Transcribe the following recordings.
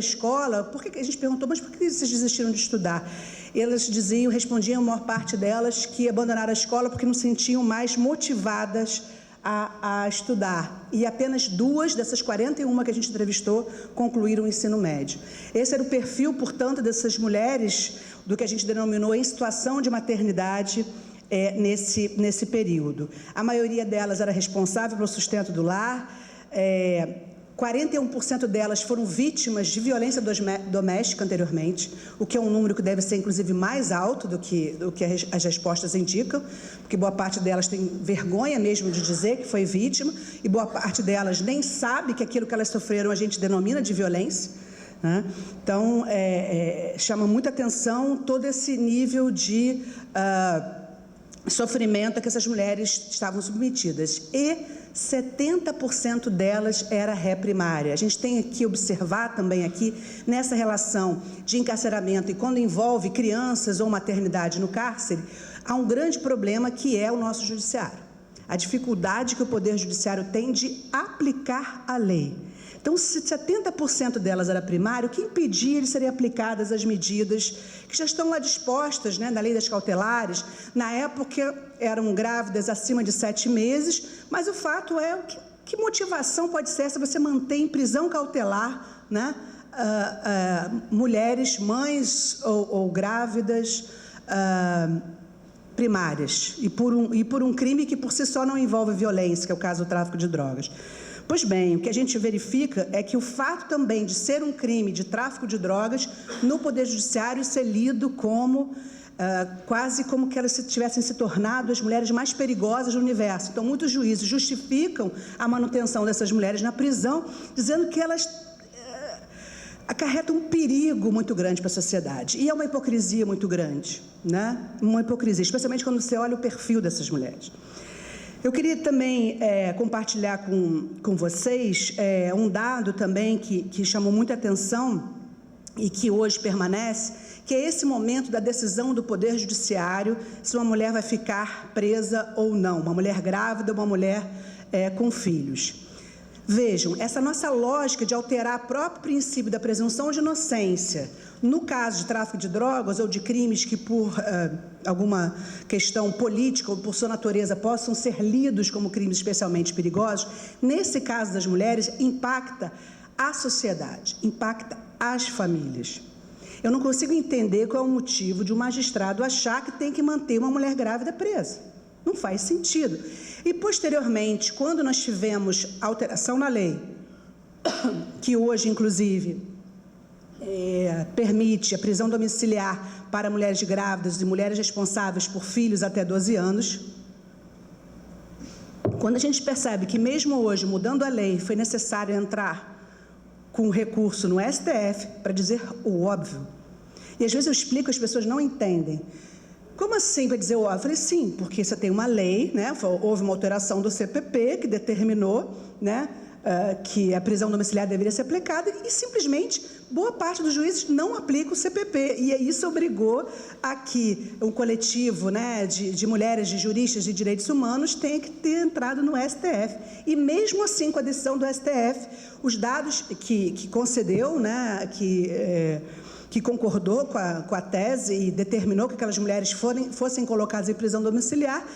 escola, a gente perguntou, mas por que vocês desistiram de estudar? Elas respondiam, a maior parte delas, que abandonaram a escola porque não se sentiam mais motivadas a estudar. E apenas 2 dessas 41 que a gente entrevistou concluíram o ensino médio. Esse era o perfil, portanto, dessas mulheres, do que a gente denominou em situação de maternidade, nesse período. A maioria delas era responsável pelo sustento do lar, 41% delas foram vítimas de violência doméstica anteriormente, o que é um número que deve ser, inclusive, mais alto do que as respostas indicam, porque boa parte delas tem vergonha mesmo de dizer que foi vítima, e boa parte delas nem sabe que aquilo que elas sofreram a gente denomina de violência, né? Então, chama muita atenção todo esse nível de sofrimento a que essas mulheres estavam submetidas. E 70% delas era ré-primária. A gente tem que observar também aqui, nessa relação de encarceramento, e quando envolve crianças ou maternidade no cárcere, há um grande problema que é o nosso judiciário. A dificuldade que o Poder Judiciário tem de aplicar a lei. Então, se 70% delas era primário, o que impedia de serem aplicadas as medidas que já estão lá dispostas, né, na lei das cautelares? Na época, eram grávidas acima de 7 meses, mas o fato é que motivação pode ser essa você manter em prisão cautelar, né, mulheres, mães ou grávidas primárias, e por um crime que por si só não envolve violência, que é o caso do tráfico de drogas. Pois bem, o que a gente verifica é que o fato também de ser um crime de tráfico de drogas, no Poder Judiciário, isso é lido como, quase como que elas tivessem se tornado as mulheres mais perigosas do universo. Então, muitos juízes justificam a manutenção dessas mulheres na prisão, dizendo que elas acarretam um perigo muito grande para a sociedade. E é uma hipocrisia muito grande, né? Uma hipocrisia, especialmente quando você olha o perfil dessas mulheres. Eu queria também compartilhar com vocês um dado também que chamou muita atenção e que hoje permanece, que é esse momento da decisão do Poder Judiciário se uma mulher vai ficar presa ou não, uma mulher grávida ou uma mulher com filhos. Vejam, essa nossa lógica de alterar o próprio princípio da presunção de inocência, no caso de tráfico de drogas ou de crimes que por alguma questão política ou por sua natureza possam ser lidos como crimes especialmente perigosos, nesse caso das mulheres, impacta a sociedade, impacta as famílias. Eu não consigo entender qual é o motivo de um magistrado achar que tem que manter uma mulher grávida presa. Não faz sentido. E, posteriormente, quando nós tivemos alteração na lei, que hoje, inclusive, permite a prisão domiciliar para mulheres grávidas e mulheres responsáveis por filhos até 12 anos, quando a gente percebe que, mesmo hoje, mudando a lei, foi necessário entrar com recurso no STF para dizer o óbvio. E, às vezes, eu explico, as pessoas não entendem. Como assim, para dizer o óbvio? Eu falei, sim, porque você tem uma lei, né? Houve uma alteração do CPP que determinou, né, que a prisão domiciliar deveria ser aplicada e, simplesmente, boa parte dos juízes não aplica o CPP. E isso obrigou a que um coletivo, né, de mulheres, de juristas de direitos humanos tenha que ter entrado no STF. E, mesmo assim, com a decisão do STF, os dados que concedeu, né, que concordou com a tese e determinou que aquelas mulheres fossem colocadas em prisão domiciliar,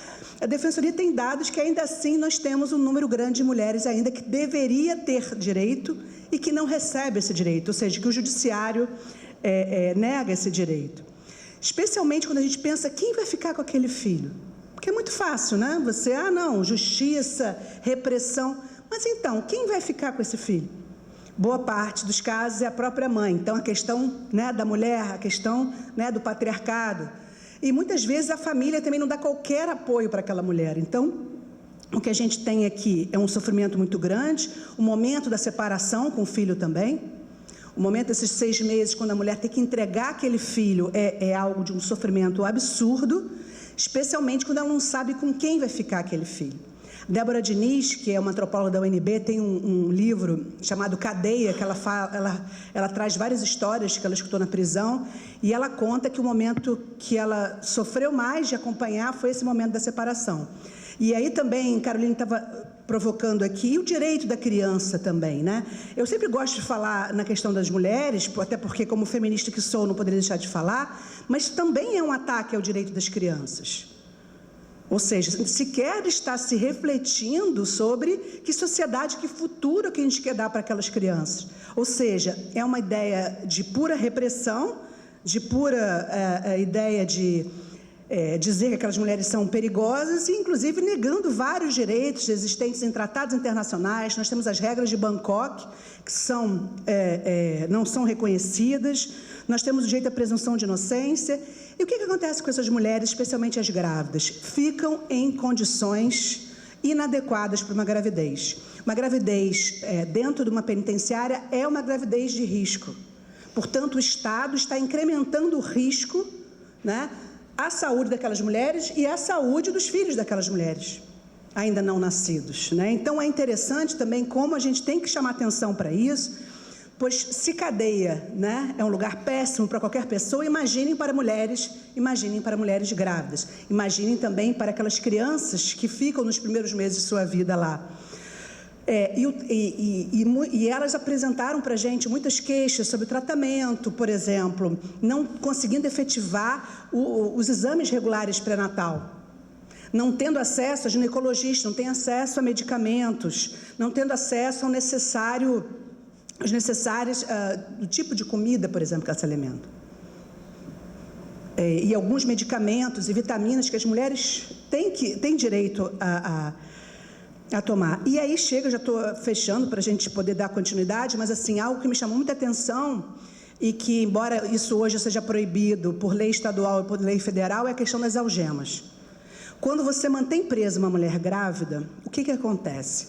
a Defensoria tem dados que, ainda assim, nós temos um número grande de mulheres ainda que deveria ter direito e que não recebe esse direito, ou seja, que o Judiciário nega esse direito. Especialmente quando a gente pensa quem vai ficar com aquele filho. Porque é muito fácil, né? Você, não, justiça, repressão. Mas então, quem vai ficar com esse filho? Boa parte dos casos é a própria mãe. Então, a questão, né, da mulher, a questão, né, do patriarcado. E, muitas vezes, a família também não dá qualquer apoio para aquela mulher. Então, o que a gente tem aqui é um sofrimento muito grande, o momento da separação com o filho também, o momento desses 6 meses, quando a mulher tem que entregar aquele filho, é algo de um sofrimento absurdo, especialmente quando ela não sabe com quem vai ficar aquele filho. Débora Diniz, que é uma antropóloga da UNB, tem um livro chamado Cadeia, que ela traz várias histórias que ela escutou na prisão, e ela conta que o momento que ela sofreu mais de acompanhar foi esse momento da separação. E aí também, Carolina estava provocando aqui, o direito da criança também, né? Eu sempre gosto de falar na questão das mulheres, até porque, como feminista que sou, não poderia deixar de falar, mas também é um ataque ao direito das crianças. Ou seja, sequer está se refletindo sobre que sociedade, que futuro que a gente quer dar para aquelas crianças. Ou seja, é uma ideia de pura repressão, de pura ideia de dizer que aquelas mulheres são perigosas e, inclusive, negando vários direitos existentes em tratados internacionais. Nós temos as regras de Bangkok, que não são reconhecidas. Nós temos o direito à presunção de inocência. E o que acontece com essas mulheres, especialmente as grávidas? Ficam em condições inadequadas para uma gravidez. Uma gravidez dentro de uma penitenciária é uma gravidez de risco. Portanto, o Estado está incrementando o risco, né, à saúde daquelas mulheres e à saúde dos filhos daquelas mulheres, ainda não nascidos, né? Então, é interessante também como a gente tem que chamar atenção para isso, pois se cadeia, né, é um lugar péssimo para qualquer pessoa, imaginem para mulheres grávidas, imaginem também para aquelas crianças que ficam nos primeiros meses de sua vida lá. E elas apresentaram para a gente muitas queixas sobre o tratamento, por exemplo, não conseguindo efetivar os exames regulares pré-natal, não tendo acesso a ginecologista, não tendo acesso a medicamentos, não tendo acesso ao necessário, os necessários do tipo de comida, por exemplo, que elas se alimentam. E alguns medicamentos e vitaminas que as mulheres têm direito a tomar. E aí chega, já estou fechando para a gente poder dar continuidade, mas assim, algo que me chamou muita atenção e que, embora isso hoje seja proibido por lei estadual e por lei federal, é a questão das algemas. Quando você mantém presa uma mulher grávida, o que acontece?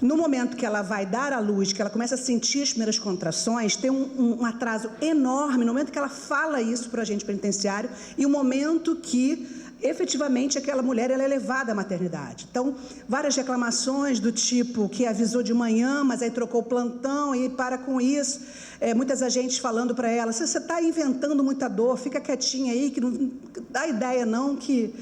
No momento que ela vai dar à luz, que ela começa a sentir as primeiras contrações, tem um atraso enorme no momento que ela fala isso para o agente penitenciário e o momento que efetivamente aquela mulher ela é levada à maternidade. Então, várias reclamações do tipo que avisou de manhã, mas aí trocou o plantão e para com isso. Muitas agentes falando para ela, você está inventando muita dor, fica quietinha aí, que não dá ideia não que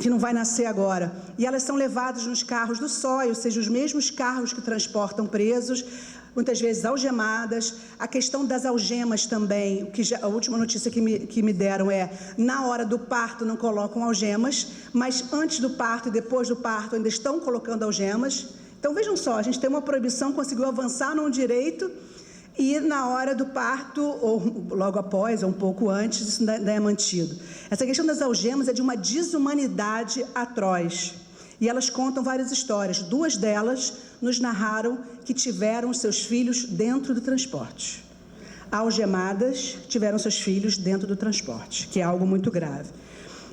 não vai nascer agora. E elas são levadas nos carros do SOI, ou seja, os mesmos carros que transportam presos, muitas vezes algemadas. A questão das algemas também, a última notícia que me deram é, na hora do parto não colocam algemas, mas antes do parto e depois do parto ainda estão colocando algemas. Então, vejam só, a gente tem uma proibição, conseguiu avançar num direito e na hora do parto, ou logo após, ou um pouco antes, isso ainda é mantido. Essa questão das algemas é de uma desumanidade atroz. E elas contam várias histórias. 2 delas nos narraram que tiveram seus filhos dentro do transporte. Algemadas, tiveram seus filhos dentro do transporte, que é algo muito grave.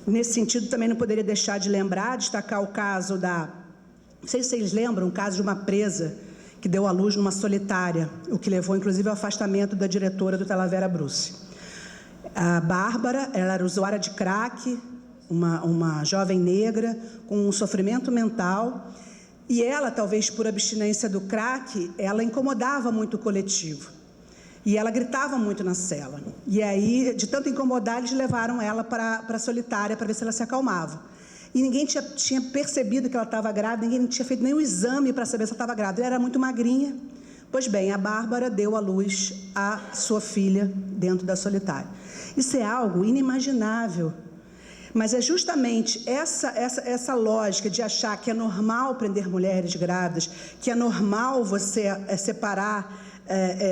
Nesse sentido, também não poderia deixar de destacar o caso não sei se vocês lembram, o caso de uma presa que deu à luz numa solitária, o que levou, inclusive, ao afastamento da diretora do Talavera Bruce. A Bárbara, ela era usuária de crack, uma jovem negra com um sofrimento mental, e ela, talvez por abstinência do crack, ela incomodava muito o coletivo. E ela gritava muito na cela. E aí, de tanto incomodar, eles levaram ela para a solitária para ver se ela se acalmava. E ninguém tinha percebido que ela estava grávida, ninguém tinha feito nenhum exame para saber se ela estava grávida. Ela era muito magrinha. Pois bem, a Bárbara deu à luz a sua filha dentro da solitária. Isso é algo inimaginável. Mas é justamente essa lógica de achar que é normal prender mulheres grávidas, que é normal você separar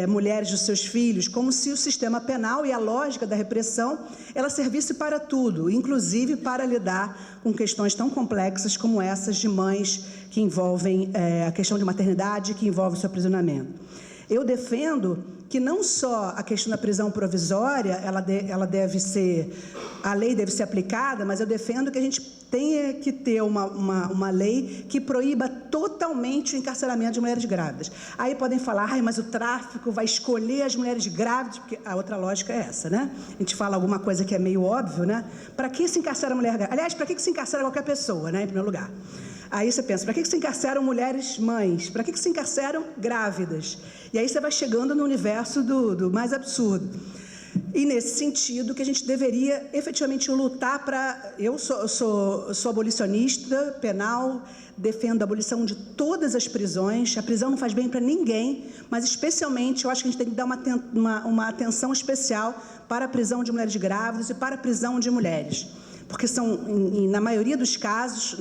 mulheres dos seus filhos, como se o sistema penal e a lógica da repressão, ela servisse para tudo, inclusive para lidar com questões tão complexas como essas de mães que envolvem a questão de maternidade, que envolve o seu aprisionamento. Eu defendo que não só a questão da prisão provisória, a lei deve ser aplicada, mas eu defendo que a gente tenha que ter uma lei que proíba totalmente o encarceramento de mulheres grávidas. Aí podem falar, mas o tráfico vai escolher as mulheres grávidas, porque a outra lógica é essa, né? A gente fala alguma coisa que é meio óbvio, né? Para que se encarcera a mulher grávida? Aliás, para que se encarcera qualquer pessoa, né? Em primeiro lugar. Aí você pensa, para que se encarceram mulheres mães? Para que se encarceram grávidas? E aí você vai chegando no universo do mais absurdo. E, nesse sentido, que a gente deveria efetivamente lutar para... Eu sou abolicionista penal, defendo a abolição de todas as prisões. A prisão não faz bem para ninguém, mas, especialmente, eu acho que a gente tem que dar uma atenção especial para a prisão de mulheres grávidas e para a prisão de mulheres. Porque são, na maioria dos casos,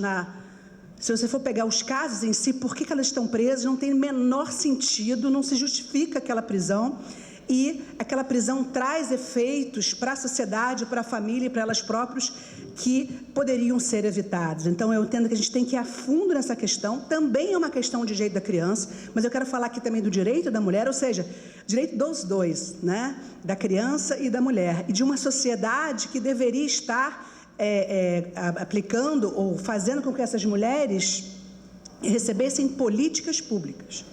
se você for pegar os casos em si, por que elas estão presas, não tem o menor sentido, não se justifica aquela prisão. E aquela prisão traz efeitos para a sociedade, para a família e para elas próprias que poderiam ser evitados. Então, eu entendo que a gente tem que ir a fundo nessa questão. Também é uma questão de direito da criança, mas eu quero falar aqui também do direito da mulher, ou seja, direito dos dois, né? Da criança e da mulher. E de uma sociedade que deveria estar aplicando ou fazendo com que essas mulheres recebessem políticas públicas.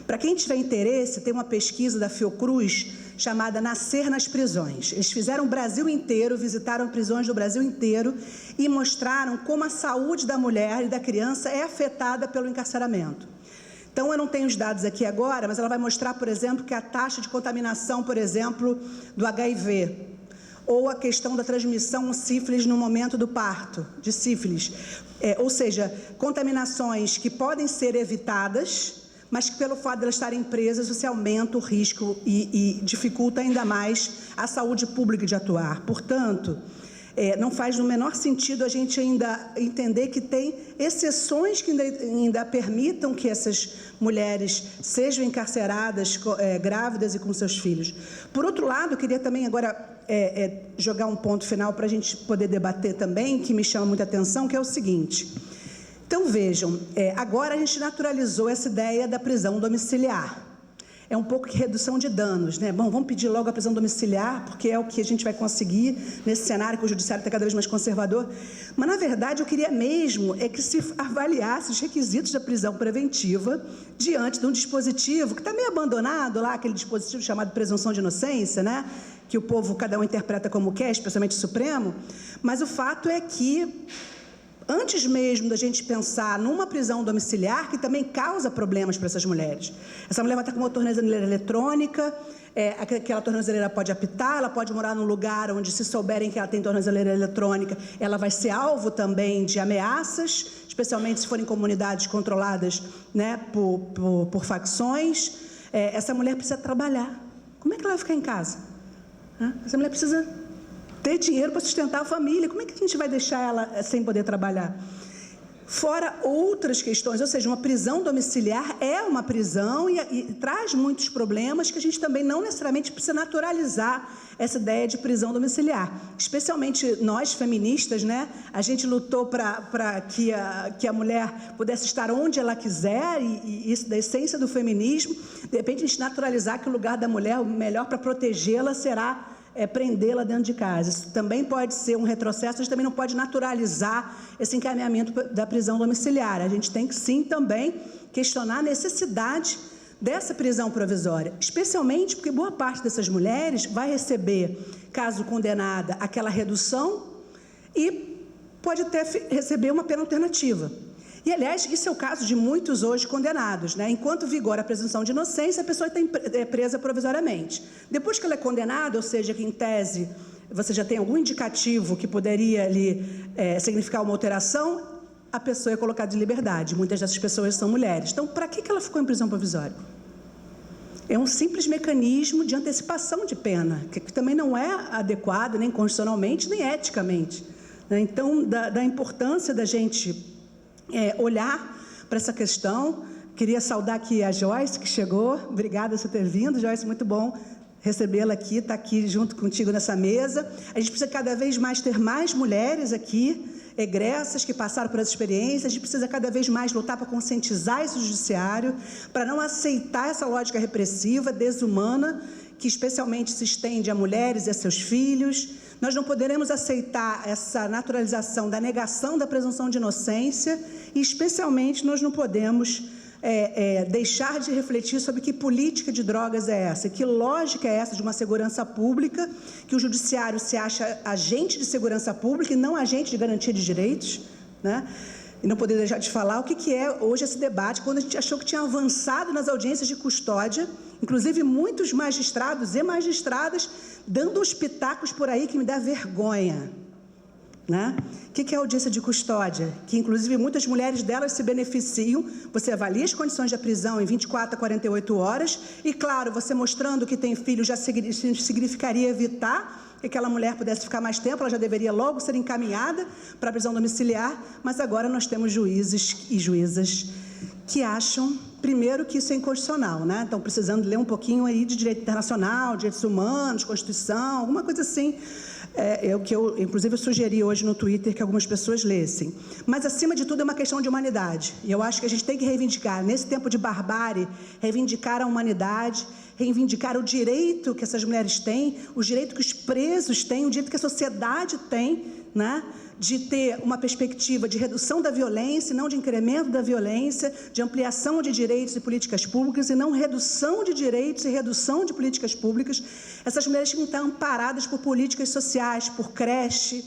Para quem tiver interesse, tem uma pesquisa da Fiocruz chamada Nascer nas Prisões. Eles fizeram o Brasil inteiro, visitaram prisões do Brasil inteiro e mostraram como a saúde da mulher e da criança é afetada pelo encarceramento. Então, eu não tenho os dados aqui agora, mas ela vai mostrar, por exemplo, que a taxa de contaminação, por exemplo, do HIV, ou a questão da transmissão sífilis no momento do parto, de sífilis. Ou seja, contaminações que podem ser evitadas, mas que pelo fato de elas estarem presas, você aumenta o risco e dificulta ainda mais a saúde pública de atuar. Portanto, não faz no menor sentido a gente ainda entender que tem exceções que ainda permitam que essas mulheres sejam encarceradas, grávidas e com seus filhos. Por outro lado, eu queria também agora jogar um ponto final para a gente poder debater também, que me chama muita atenção, que é o seguinte... Então, vejam, agora a gente naturalizou essa ideia da prisão domiciliar. É um pouco que redução de danos, né? Bom, vamos pedir logo a prisão domiciliar, porque é o que a gente vai conseguir nesse cenário que o judiciário está cada vez mais conservador. Mas, na verdade, eu queria mesmo que se avaliasse os requisitos da prisão preventiva diante de um dispositivo que está meio abandonado lá, aquele dispositivo chamado presunção de inocência, né? Que o povo, cada um interpreta como quer, especialmente o Supremo. Mas o fato é que... Antes mesmo da gente pensar numa prisão domiciliar, que também causa problemas para essas mulheres. Essa mulher vai estar com uma tornozeleira eletrônica, aquela tornozeleira pode apitar, ela pode morar num lugar onde, se souberem que ela tem tornozeleira eletrônica, ela vai ser alvo também de ameaças, especialmente se forem comunidades controladas, né, por facções. Essa mulher precisa trabalhar. Como é que ela vai ficar em casa? Essa mulher precisa... ter dinheiro para sustentar a família. Como é que a gente vai deixar ela sem poder trabalhar? Fora outras questões, ou seja, uma prisão domiciliar é uma prisão e traz muitos problemas que a gente também não necessariamente precisa naturalizar essa ideia de prisão domiciliar. Especialmente nós, feministas, né? A gente lutou para que a mulher pudesse estar onde ela quiser e isso da essência do feminismo. De repente, a gente naturalizar que o lugar da mulher, o melhor para protegê-la será prendê-la dentro de casa. Isso também pode ser um retrocesso, a gente também não pode naturalizar esse encaminhamento da prisão domiciliar. A gente tem que, sim, também questionar a necessidade dessa prisão provisória, especialmente porque boa parte dessas mulheres vai receber, caso condenada, aquela redução e pode até receber uma pena alternativa. E, aliás, isso é o caso de muitos hoje condenados, né? Enquanto vigora a presunção de inocência, a pessoa está presa provisoriamente. Depois que ela é condenada, ou seja, que em tese você já tem algum indicativo que poderia ali significar uma alteração, a pessoa é colocada em liberdade. Muitas dessas pessoas são mulheres. Então, para que ela ficou em prisão provisória? É um simples mecanismo de antecipação de pena, que também não é adequado nem constitucionalmente, nem eticamente, né? Então, da importância da gente... olhar para essa questão. Queria saudar aqui a Joyce, que chegou. Obrigada por ter vindo, Joyce, muito bom recebê-la aqui, estar aqui junto contigo nessa mesa. A gente precisa cada vez mais ter mais mulheres aqui, egressas, que passaram por essa experiência. A gente precisa cada vez mais lutar para conscientizar esse judiciário, para não aceitar essa lógica repressiva, desumana, que especialmente se estende a mulheres e a seus filhos. Nós não poderemos aceitar essa naturalização da negação da presunção de inocência e, especialmente, nós não podemos deixar de refletir sobre que política de drogas é essa, que lógica é essa de uma segurança pública, que o judiciário se acha agente de segurança pública e não agente de garantia de direitos, né? E não poder deixar de falar o que é hoje esse debate, quando a gente achou que tinha avançado nas audiências de custódia Inclusive, muitos magistrados e magistradas dando uns pitacos por aí que me dá vergonha. Né? O que é audiência de custódia? Que, inclusive, muitas mulheres delas se beneficiam. Você avalia as condições da prisão em 24 a 48 horas e, claro, você mostrando que tem filho já significaria evitar que aquela mulher pudesse ficar mais tempo, ela já deveria logo ser encaminhada para a prisão domiciliar, mas agora nós temos juízes e juízas que acham, primeiro, que isso é inconstitucional, né? Estão precisando ler um pouquinho aí de direito internacional, direitos humanos, Constituição, alguma coisa assim. Inclusive, eu sugeri hoje no Twitter que algumas pessoas lessem. Mas, acima de tudo, é uma questão de humanidade. E eu acho que a gente tem que reivindicar, nesse tempo de barbárie, reivindicar a humanidade, reivindicar o direito que essas mulheres têm, o direito que os presos têm, o direito que a sociedade tem, né? De ter uma perspectiva de redução da violência, não de incremento da violência, de ampliação de direitos e políticas públicas, e não redução de direitos e redução de políticas públicas. Essas mulheres têm que estar amparadas por políticas sociais, por creche,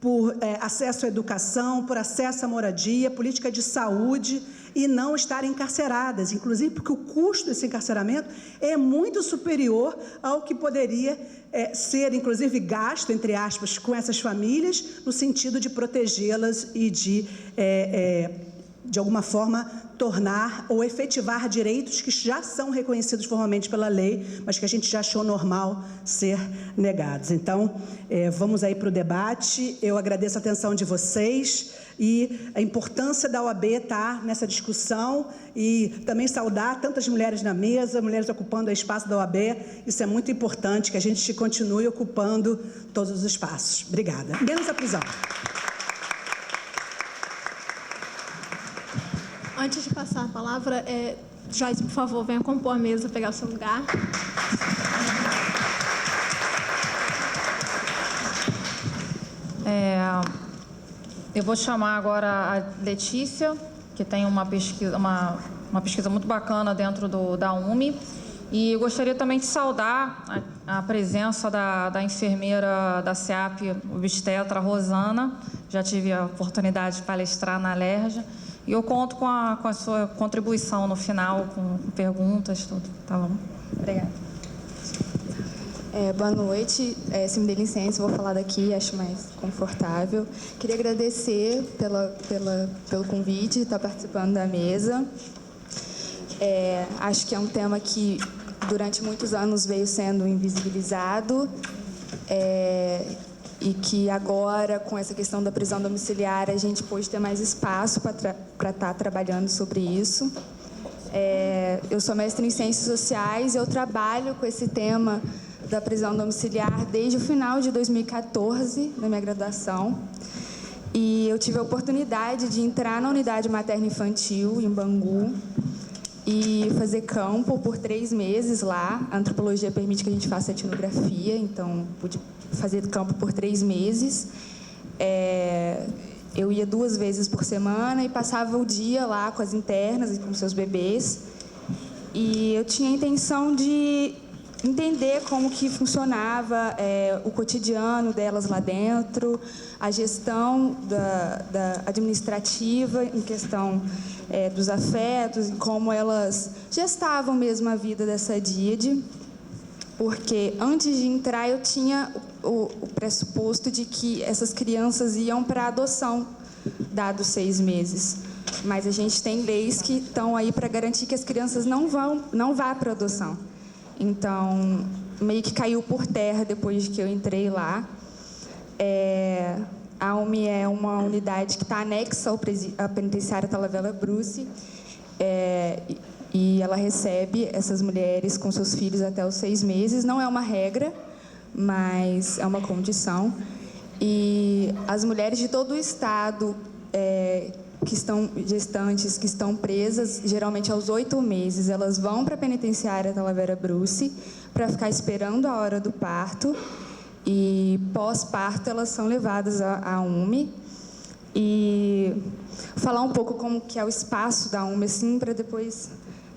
por acesso à educação, por acesso à moradia, política de saúde, e não estarem encarceradas, inclusive porque o custo desse encarceramento é muito superior ao que poderia ser, inclusive, gasto, entre aspas, com essas famílias, no sentido de protegê-las e de alguma forma, tornar ou efetivar direitos que já são reconhecidos formalmente pela lei, mas que a gente já achou normal ser negados. Então, vamos aí para o debate. Eu agradeço a atenção de vocês e a importância da OAB estar nessa discussão e também saudar tantas mulheres na mesa, mulheres ocupando o espaço da OAB. Isso é muito importante, que a gente continue ocupando todos os espaços. Obrigada. Menos a prisão. Antes de passar a palavra, Joyce, por favor, venha compor a mesa, pegar o seu lugar. Eu vou chamar agora a Letícia, que tem uma pesquisa muito bacana dentro da UME. E eu gostaria também de saudar a presença da enfermeira da SEAP, obstetra Rosana. Já tive a oportunidade de palestrar na Alerj. E eu conto com a sua contribuição no final, com perguntas, tudo. Tá bom? Obrigada. Boa noite. Se me dê licença, eu vou falar daqui, acho mais confortável. Queria agradecer pelo convite, estar participando da mesa. Acho que é um tema que, durante muitos anos, veio sendo invisibilizado. E que agora, com essa questão da prisão domiciliar, a gente pôde ter mais espaço para estar trabalhando sobre isso. Eu sou mestre em Ciências Sociais e eu trabalho com esse tema da prisão domiciliar desde o final de 2014, na minha graduação. E eu tive a oportunidade de entrar na unidade materno-infantil, em Bangu, e fazer campo por 3 meses lá. A antropologia permite que a gente faça etnografia, então pude fazer campo por 3 meses. Eu ia 2 vezes por semana e passava o dia lá com as internas e com seus bebês. E eu tinha a intenção de entender como que funcionava o cotidiano delas lá dentro, a gestão da administrativa em questão dos afetos, e como elas gestavam mesmo a vida dessa díade, porque antes de entrar eu tinha o pressuposto de que essas crianças iam para adoção, dados 6 meses. Mas a gente tem leis que estão aí para garantir que as crianças não vá para adoção. Então, meio que caiu por terra depois que eu entrei lá. A UME é uma unidade que está anexa à penitenciária Talavera Bruce, e ela recebe essas mulheres com seus filhos até os 6 meses. Não é uma regra, mas é uma condição. E as mulheres de todo o estado que estão gestantes, que estão presas, geralmente aos 8 meses, elas vão para a penitenciária Talavera Bruce para ficar esperando a hora do parto. E pós-parto elas são levadas à UME. E falar um pouco como que é o espaço da UME, assim, para depois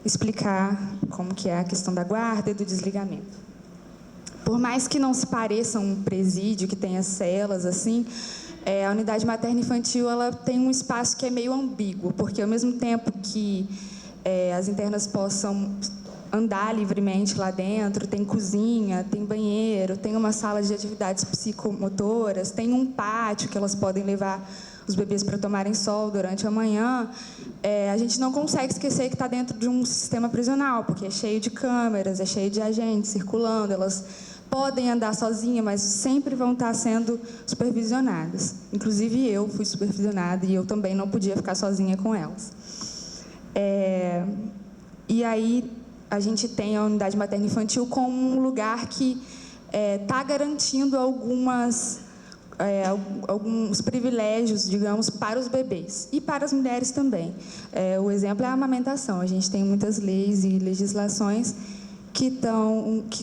explicar como que é a questão da guarda e do desligamento. Por mais que não se pareça um presídio, que tenha celas, assim, a unidade materno-infantil ela tem um espaço que é meio ambíguo, porque ao mesmo tempo que as internas possam andar livremente lá dentro, tem cozinha, tem banheiro, tem uma sala de atividades psicomotoras, tem um pátio que elas podem levar os bebês para tomarem sol durante a manhã. A gente não consegue esquecer que está dentro de um sistema prisional, porque é cheio de câmeras, é cheio de agentes circulando, elas podem andar sozinhas, mas sempre vão estar sendo supervisionadas. Inclusive, eu fui supervisionada e eu também não podia ficar sozinha com elas. E aí, a gente tem a unidade materno-infantil como um lugar que está garantindo alguns privilégios, digamos, para os bebês e para as mulheres também. O exemplo é a amamentação. A gente tem muitas leis e legislações que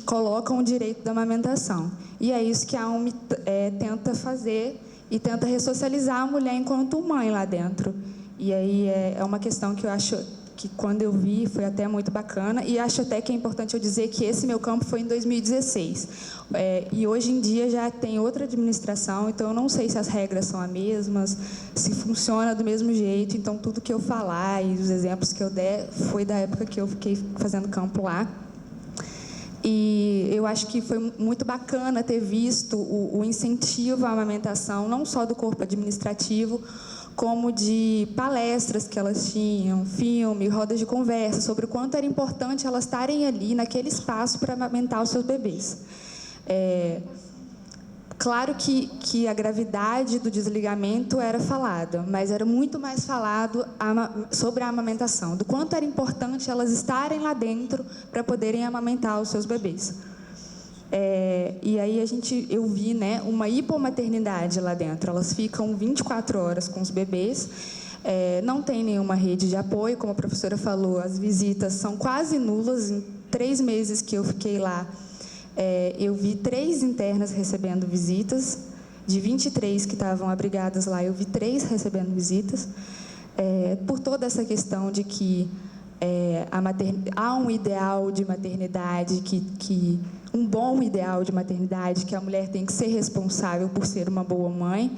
colocam o direito da amamentação. E é isso que a UME tenta fazer e tenta ressocializar a mulher enquanto mãe lá dentro. E aí é uma questão que eu acho que, quando eu vi, foi até muito bacana. E acho até que é importante eu dizer que esse meu campo foi em 2016. E hoje em dia já tem outra administração, então eu não sei se as regras são as mesmas, se funciona do mesmo jeito. Então, tudo que eu falar e os exemplos que eu der foi da época que eu fiquei fazendo campo lá. E eu acho que foi muito bacana ter visto o incentivo à amamentação, não só do corpo administrativo, como de palestras que elas tinham, filme, rodas de conversa, sobre o quanto era importante elas estarem ali, naquele espaço, para amamentar os seus bebês. Claro que a gravidade do desligamento era falada, mas era muito mais falado sobre a amamentação, do quanto era importante elas estarem lá dentro para poderem amamentar os seus bebês. E aí eu vi, né, uma hipomaternidade lá dentro. Elas ficam 24 horas com os bebês, não tem nenhuma rede de apoio, como a professora falou, as visitas são quase nulas. Em 3 meses que eu fiquei lá, eu vi 3 internas recebendo visitas. De 23 que estavam abrigadas lá, eu vi 3 recebendo visitas, por toda essa questão de que há um ideal de maternidade, um bom ideal de maternidade, que a mulher tem que ser responsável por ser uma boa mãe,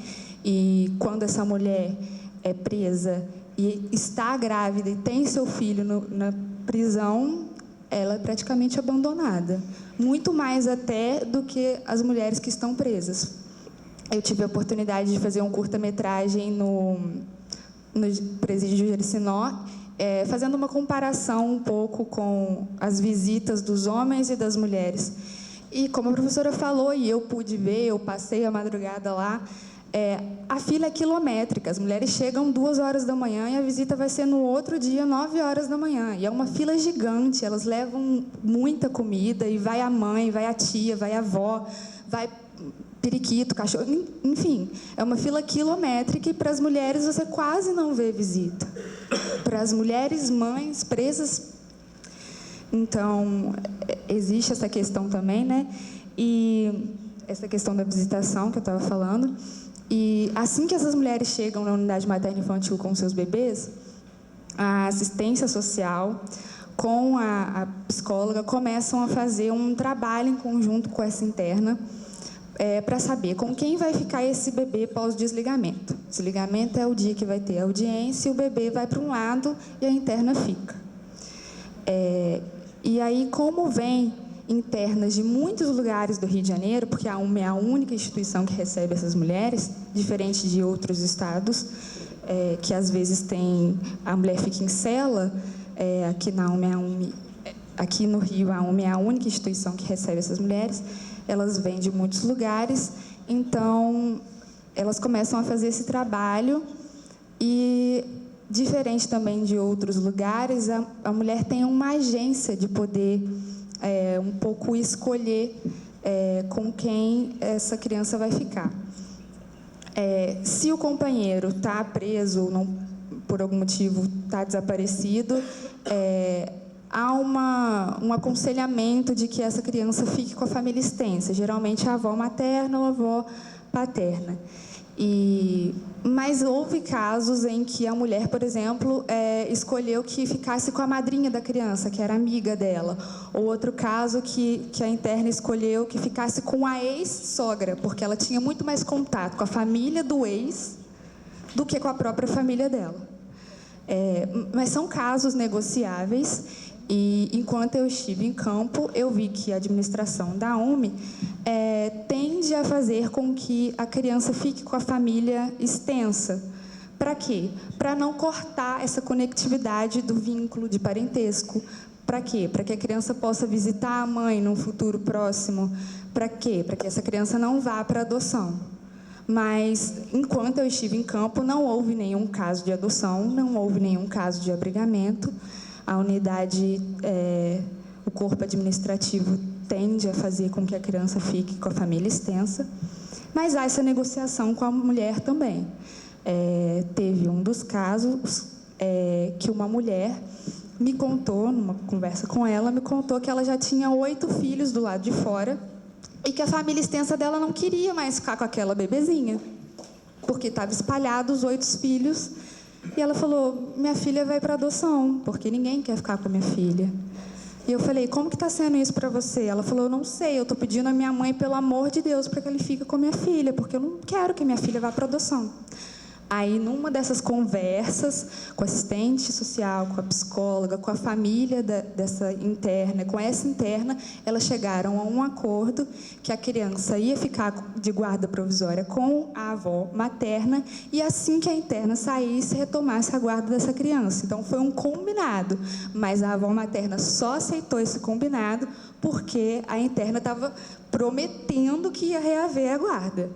e quando essa mulher é presa e está grávida e tem seu filho na prisão, ela é praticamente abandonada, muito mais até do que as mulheres que estão presas. Eu tive a oportunidade de fazer um curta-metragem no presídio de Jericinó, fazendo uma comparação um pouco com as visitas dos homens e das mulheres. E como a professora falou, e eu pude ver, eu passei a madrugada lá, a fila é quilométrica. As mulheres chegam 2 horas da manhã e a visita vai ser no outro dia, 9 horas da manhã. E é uma fila gigante, elas levam muita comida, e vai a mãe, vai a tia, vai a avó, vai periquito, cachorro, enfim. É uma fila quilométrica, e para as mulheres você quase não vê visita. Para as mulheres mães presas, então, existe essa questão também, né? E essa questão da visitação que eu estava falando. E assim que essas mulheres chegam na unidade materno-infantil com seus bebês, a assistência social com a psicóloga começam a fazer um trabalho em conjunto com essa interna, para saber com quem vai ficar esse bebê pós-desligamento. Desligamento é o dia que vai ter a audiência, e o bebê vai para um lado e a interna fica. E aí, como vem internas de muitos lugares do Rio de Janeiro, porque a UME é a única instituição que recebe essas mulheres, diferente de outros estados, que às vezes a mulher fica em cela, aqui no Rio, a UME é a única instituição que recebe essas mulheres. Elas vêm de muitos lugares, então elas começam a fazer esse trabalho, e, diferente também de outros lugares, a mulher tem uma agência de poder um pouco escolher com quem essa criança vai ficar. Se o companheiro está preso ou não, por algum motivo está desaparecido, há um aconselhamento de que essa criança fique com a família extensa, geralmente a avó materna ou a avó paterna. Mas houve casos em que a mulher, por exemplo, escolheu que ficasse com a madrinha da criança, que era amiga dela. Ou outro caso que a interna escolheu que ficasse com a ex-sogra, porque ela tinha muito mais contato com a família do ex do que com a própria família dela. Mas são casos negociáveis, E, enquanto eu estive em campo, eu vi que a administração da UME tende a fazer com que a criança fique com a família extensa. Para quê? Para não cortar essa conectividade do vínculo de parentesco. Para quê? Para que a criança possa visitar a mãe num futuro próximo. Para quê? Para que essa criança não vá para adoção. Mas, enquanto eu estive em campo, não houve nenhum caso de adoção, não houve nenhum caso de abrigamento. A unidade, o corpo administrativo tende a fazer com que a criança fique com a família extensa, mas há essa negociação com a mulher também. Teve um dos casos que uma mulher me contou, numa conversa com ela, me contou que ela já tinha 8 filhos do lado de fora e que a família extensa dela não queria mais ficar com aquela bebezinha, porque estava espalhado os 8 filhos. E ela falou, minha filha vai para adoção, porque ninguém quer ficar com a minha filha. E eu falei, como que está sendo isso para você? Ela falou, eu não sei, eu estou pedindo à minha mãe, pelo amor de Deus, para que ele fique com a minha filha, porque eu não quero que a minha filha vá para adoção. Aí, numa dessas conversas com a assistente social, com a psicóloga, com a família dessa interna, com essa interna, elas chegaram a um acordo que a criança ia ficar de guarda provisória com a avó materna e, assim que a interna saísse, retomasse a guarda dessa criança. Então, foi um combinado, mas a avó materna só aceitou esse combinado porque a interna estava prometendo que ia reaver a guarda.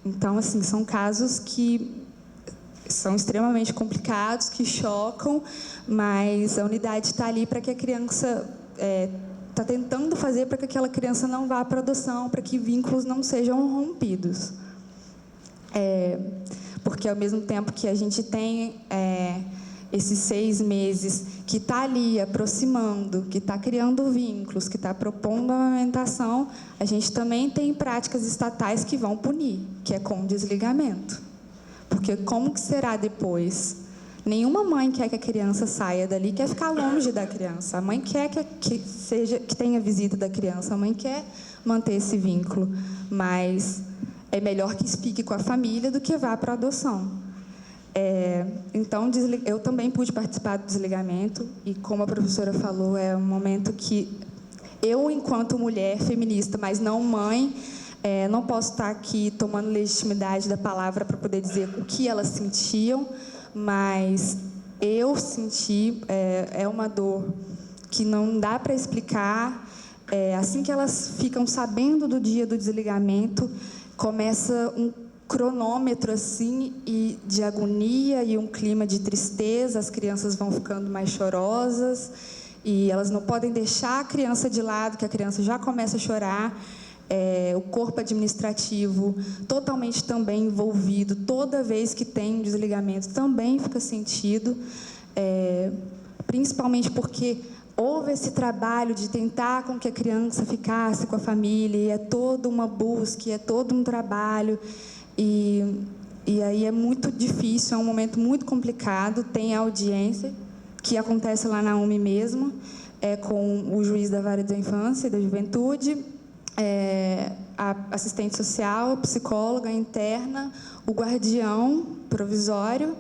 Então, assim, são casos que são extremamente complicados, que chocam, mas a unidade está ali para que a criança está tentando fazer para que aquela criança não vá para adoção, para que vínculos não sejam rompidos. Porque, ao mesmo tempo que a gente tem esses 6 meses que está ali aproximando, que está criando vínculos, que está propondo a amamentação, a gente também tem práticas estatais que vão punir, que é com desligamento. Porque como que será depois? Nenhuma mãe quer que a criança saia dali, quer ficar longe da criança. A mãe quer que tenha visita da criança, a mãe quer manter esse vínculo. Mas é melhor que fique com a família do que vá para a adoção. Então, eu também pude participar do desligamento e, como a professora falou, é um momento que eu, enquanto mulher feminista, mas não mãe, não posso estar aqui tomando legitimidade da palavra para poder dizer o que elas sentiam, mas eu senti, é uma dor que não dá para explicar. Assim que elas ficam sabendo do dia do desligamento, começa um cronômetro assim e de agonia e um clima de tristeza, as crianças vão ficando mais chorosas e elas não podem deixar a criança de lado, que a criança já começa a chorar. O corpo administrativo totalmente também envolvido, toda vez que tem um desligamento também fica sentido, principalmente porque houve esse trabalho de tentar com que a criança ficasse com a família, e é toda uma busca, é todo um trabalho, e aí é muito difícil, é um momento muito complicado. Tem a audiência, que acontece lá na UME mesmo, com o juiz da vara da infância e da juventude, a assistente social, a psicóloga interna, o guardião provisório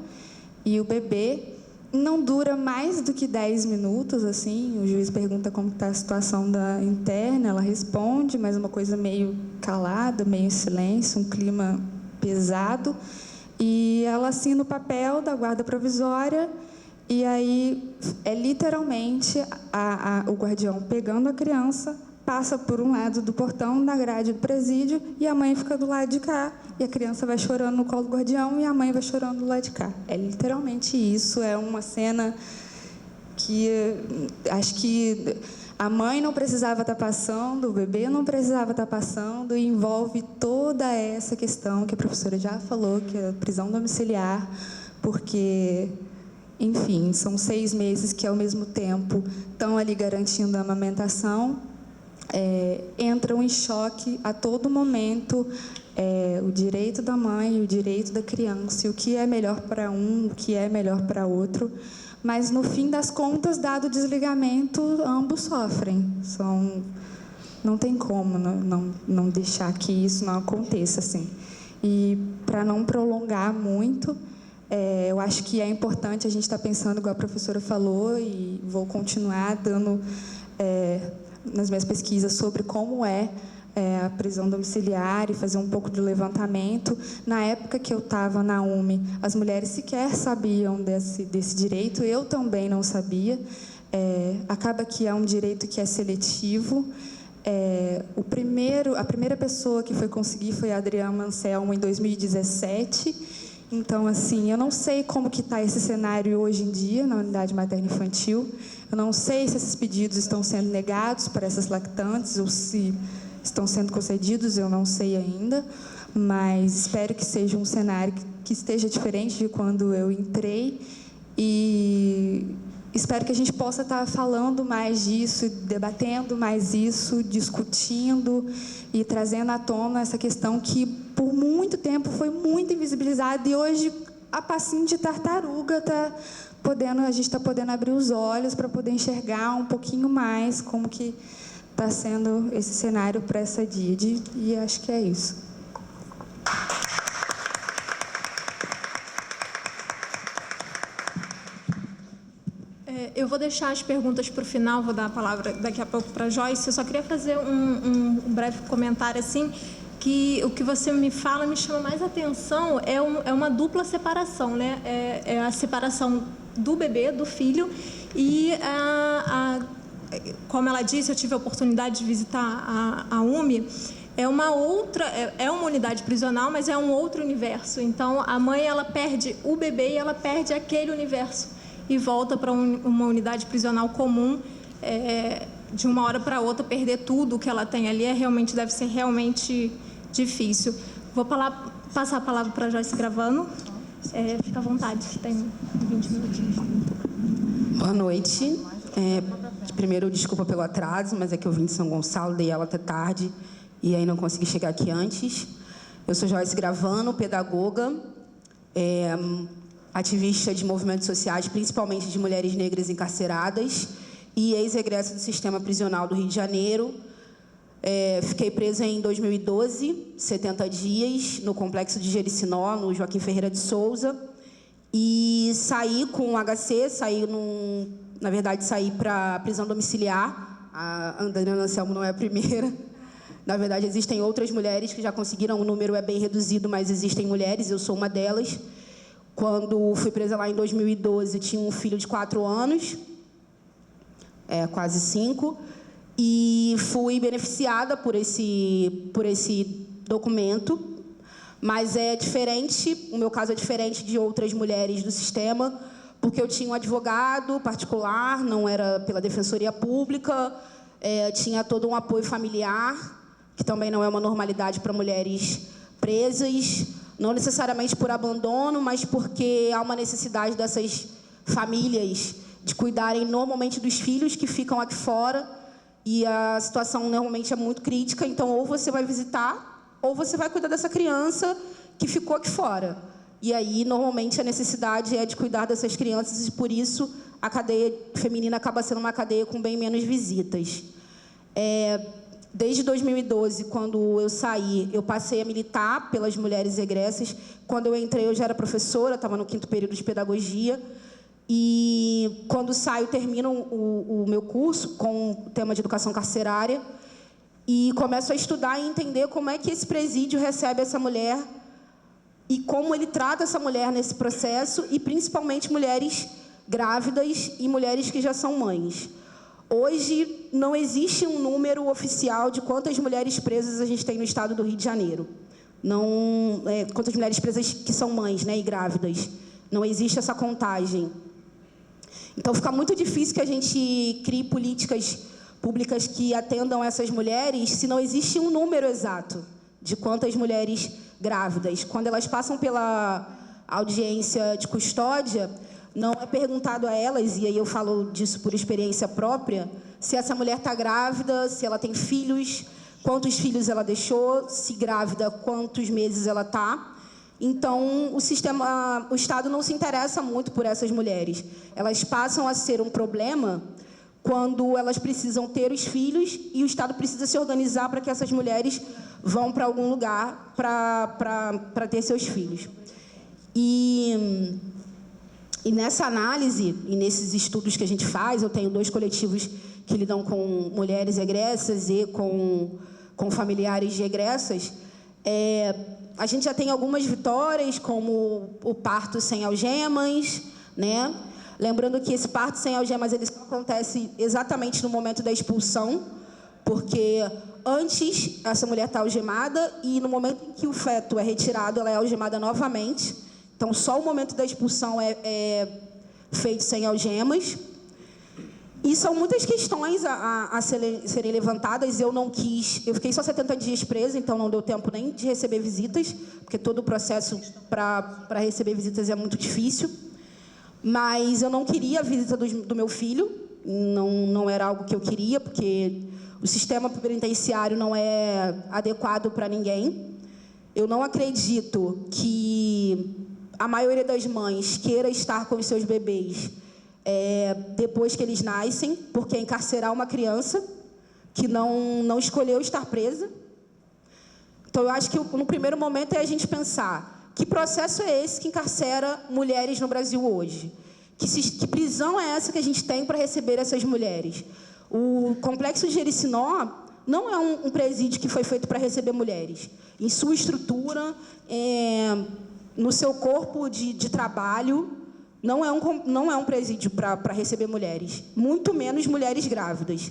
e o bebê. Não dura mais do que 10 minutos, assim. O juiz pergunta como está a situação da interna, ela responde, mas uma coisa meio calada, meio em silêncio, um clima pesado. E ela assina o papel da guarda provisória, e aí literalmente o guardião pegando a criança, passa por um lado do portão da grade do presídio e a mãe fica do lado de cá, e a criança vai chorando no colo do guardião e a mãe vai chorando do lado de cá. É literalmente isso, é uma cena que acho que a mãe não precisava estar passando, o bebê não precisava estar passando, e envolve toda essa questão que a professora já falou, que é a prisão domiciliar, porque, enfim, são 6 meses que, ao mesmo tempo, estão ali garantindo a amamentação, entram em choque a todo momento o direito da mãe e o direito da criança, e o que é melhor para um, o que é melhor para outro. Mas, no fim das contas, dado o desligamento, ambos sofrem. Não tem como não deixar que isso não aconteça, assim. E, para não prolongar muito, Eu acho que é importante a gente estar pensando, igual a professora falou, e vou continuar dando nas minhas pesquisas sobre como é a prisão domiciliar e fazer um pouco de levantamento. Na época que eu estava na UME, as mulheres sequer sabiam desse direito, eu também não sabia. Acaba que é um direito que é seletivo. A primeira pessoa que foi conseguir foi a Adriana Anselmo, em 2017. Então, assim, eu não sei como que está esse cenário hoje em dia na unidade materno-infantil. Eu não sei se esses pedidos estão sendo negados para essas lactantes ou se estão sendo concedidos, eu não sei ainda. Mas espero que seja um cenário que esteja diferente de quando eu entrei. E espero que a gente possa estar falando mais disso, debatendo mais isso, discutindo e trazendo à tona essa questão que, por muito tempo, foi muito invisibilizada e hoje, a passinho de tartaruga, a gente está podendo abrir os olhos para poder enxergar um pouquinho mais como que está sendo esse cenário para essa DID, e acho que é isso. Eu vou deixar as perguntas para o final, vou dar a palavra daqui a pouco para a Joyce. Eu só queria fazer um breve comentário, assim, que o que você me fala me chama mais atenção, é uma dupla separação, né? É a separação do bebê, do filho, e como ela disse, eu tive a oportunidade de visitar a UME, é uma unidade prisional, mas é um outro universo. Então, a mãe, ela perde o bebê e ela perde aquele universo e volta para uma unidade prisional comum, de uma hora para outra, perder tudo que ela tem ali, deve ser realmente difícil. Vou passar a palavra para a Joyce Gravano. Fica à vontade, tem 20 minutinhos. Boa noite. Primeiro, desculpa pelo atraso, mas é que eu vim de São Gonçalo, dei aula até tarde, e aí não consegui chegar aqui antes. Eu sou Joyce Gravano, pedagoga, ativista de movimentos sociais, principalmente de mulheres negras encarceradas, e ex-egressa do sistema prisional do Rio de Janeiro. Fiquei presa em 2012, 70 dias, no complexo de Jericinó, no Joaquim Ferreira de Souza, e saí com um HC, saí para prisão domiciliar. A Adriana Anselmo não é a primeira. Na verdade, existem outras mulheres que já conseguiram, o número é bem reduzido, mas existem mulheres, eu sou uma delas. Quando fui presa lá em 2012, tinha um filho de 4 anos, quase 5, e fui beneficiada por esse documento, mas é diferente, o meu caso é diferente de outras mulheres do sistema, porque eu tinha um advogado particular, não era pela Defensoria Pública, tinha todo um apoio familiar, que também não é uma normalidade para mulheres presas, não necessariamente por abandono, mas porque há uma necessidade dessas famílias de cuidarem normalmente dos filhos que ficam aqui fora, e a situação normalmente é muito crítica, então ou você vai visitar, ou você vai cuidar dessa criança que ficou aqui fora. E aí, normalmente, a necessidade é de cuidar dessas crianças, e por isso a cadeia feminina acaba sendo uma cadeia com bem menos visitas. Desde 2012, quando eu saí, eu passei a militar pelas mulheres egressas. Quando eu entrei, eu já era professora, estava no 5º período de pedagogia. E quando saio, termino o meu curso com o tema de educação carcerária e começo a estudar e entender como é que esse presídio recebe essa mulher e como ele trata essa mulher nesse processo, e principalmente mulheres grávidas e mulheres que já são mães. Hoje, não existe um número oficial de quantas mulheres presas a gente tem no estado do Rio de Janeiro. Quantas mulheres presas que são mães, né, e grávidas. Não existe essa contagem. Então, fica muito difícil que a gente crie políticas públicas que atendam essas mulheres se não existe um número exato de quantas mulheres grávidas. Quando elas passam pela audiência de custódia, não é perguntado a elas, e aí eu falo disso por experiência própria, se essa mulher está grávida, se ela tem filhos, quantos filhos ela deixou, se grávida, quantos meses ela está. Então, o Estado não se interessa muito por essas mulheres. Elas passam a ser um problema quando elas precisam ter os filhos e o Estado precisa se organizar para que essas mulheres vão para algum lugar para ter seus filhos. E nessa análise, e nesses estudos que a gente faz, eu tenho 2 coletivos que lidam com mulheres egressas e com familiares de egressas, a gente já tem algumas vitórias, como o parto sem algemas, né? Lembrando que esse parto sem algemas ele só acontece exatamente no momento da expulsão, porque antes essa mulher está algemada e no momento em que o feto é retirado, ela é algemada novamente. Então, só o momento da expulsão é feito sem algemas. E são muitas questões a serem levantadas. Eu fiquei só 70 dias presa, então não deu tempo nem de receber visitas, porque todo o processo para receber visitas é muito difícil. Mas eu não queria a visita do meu filho, não era algo que eu queria, porque o sistema penitenciário não é adequado para ninguém. Eu não acredito que a maioria das mães queira estar com os seus bebês depois que eles nascem, porque encarcerar uma criança que não escolheu estar presa. Então, eu acho que no primeiro momento é a gente pensar que processo é esse que encarcera mulheres no Brasil hoje? Que prisão é essa que a gente tem para receber essas mulheres? O Complexo de Jericinó não é um presídio que foi feito para receber mulheres. Em sua estrutura, no seu corpo de trabalho, não é um presídio para receber mulheres, muito menos mulheres grávidas.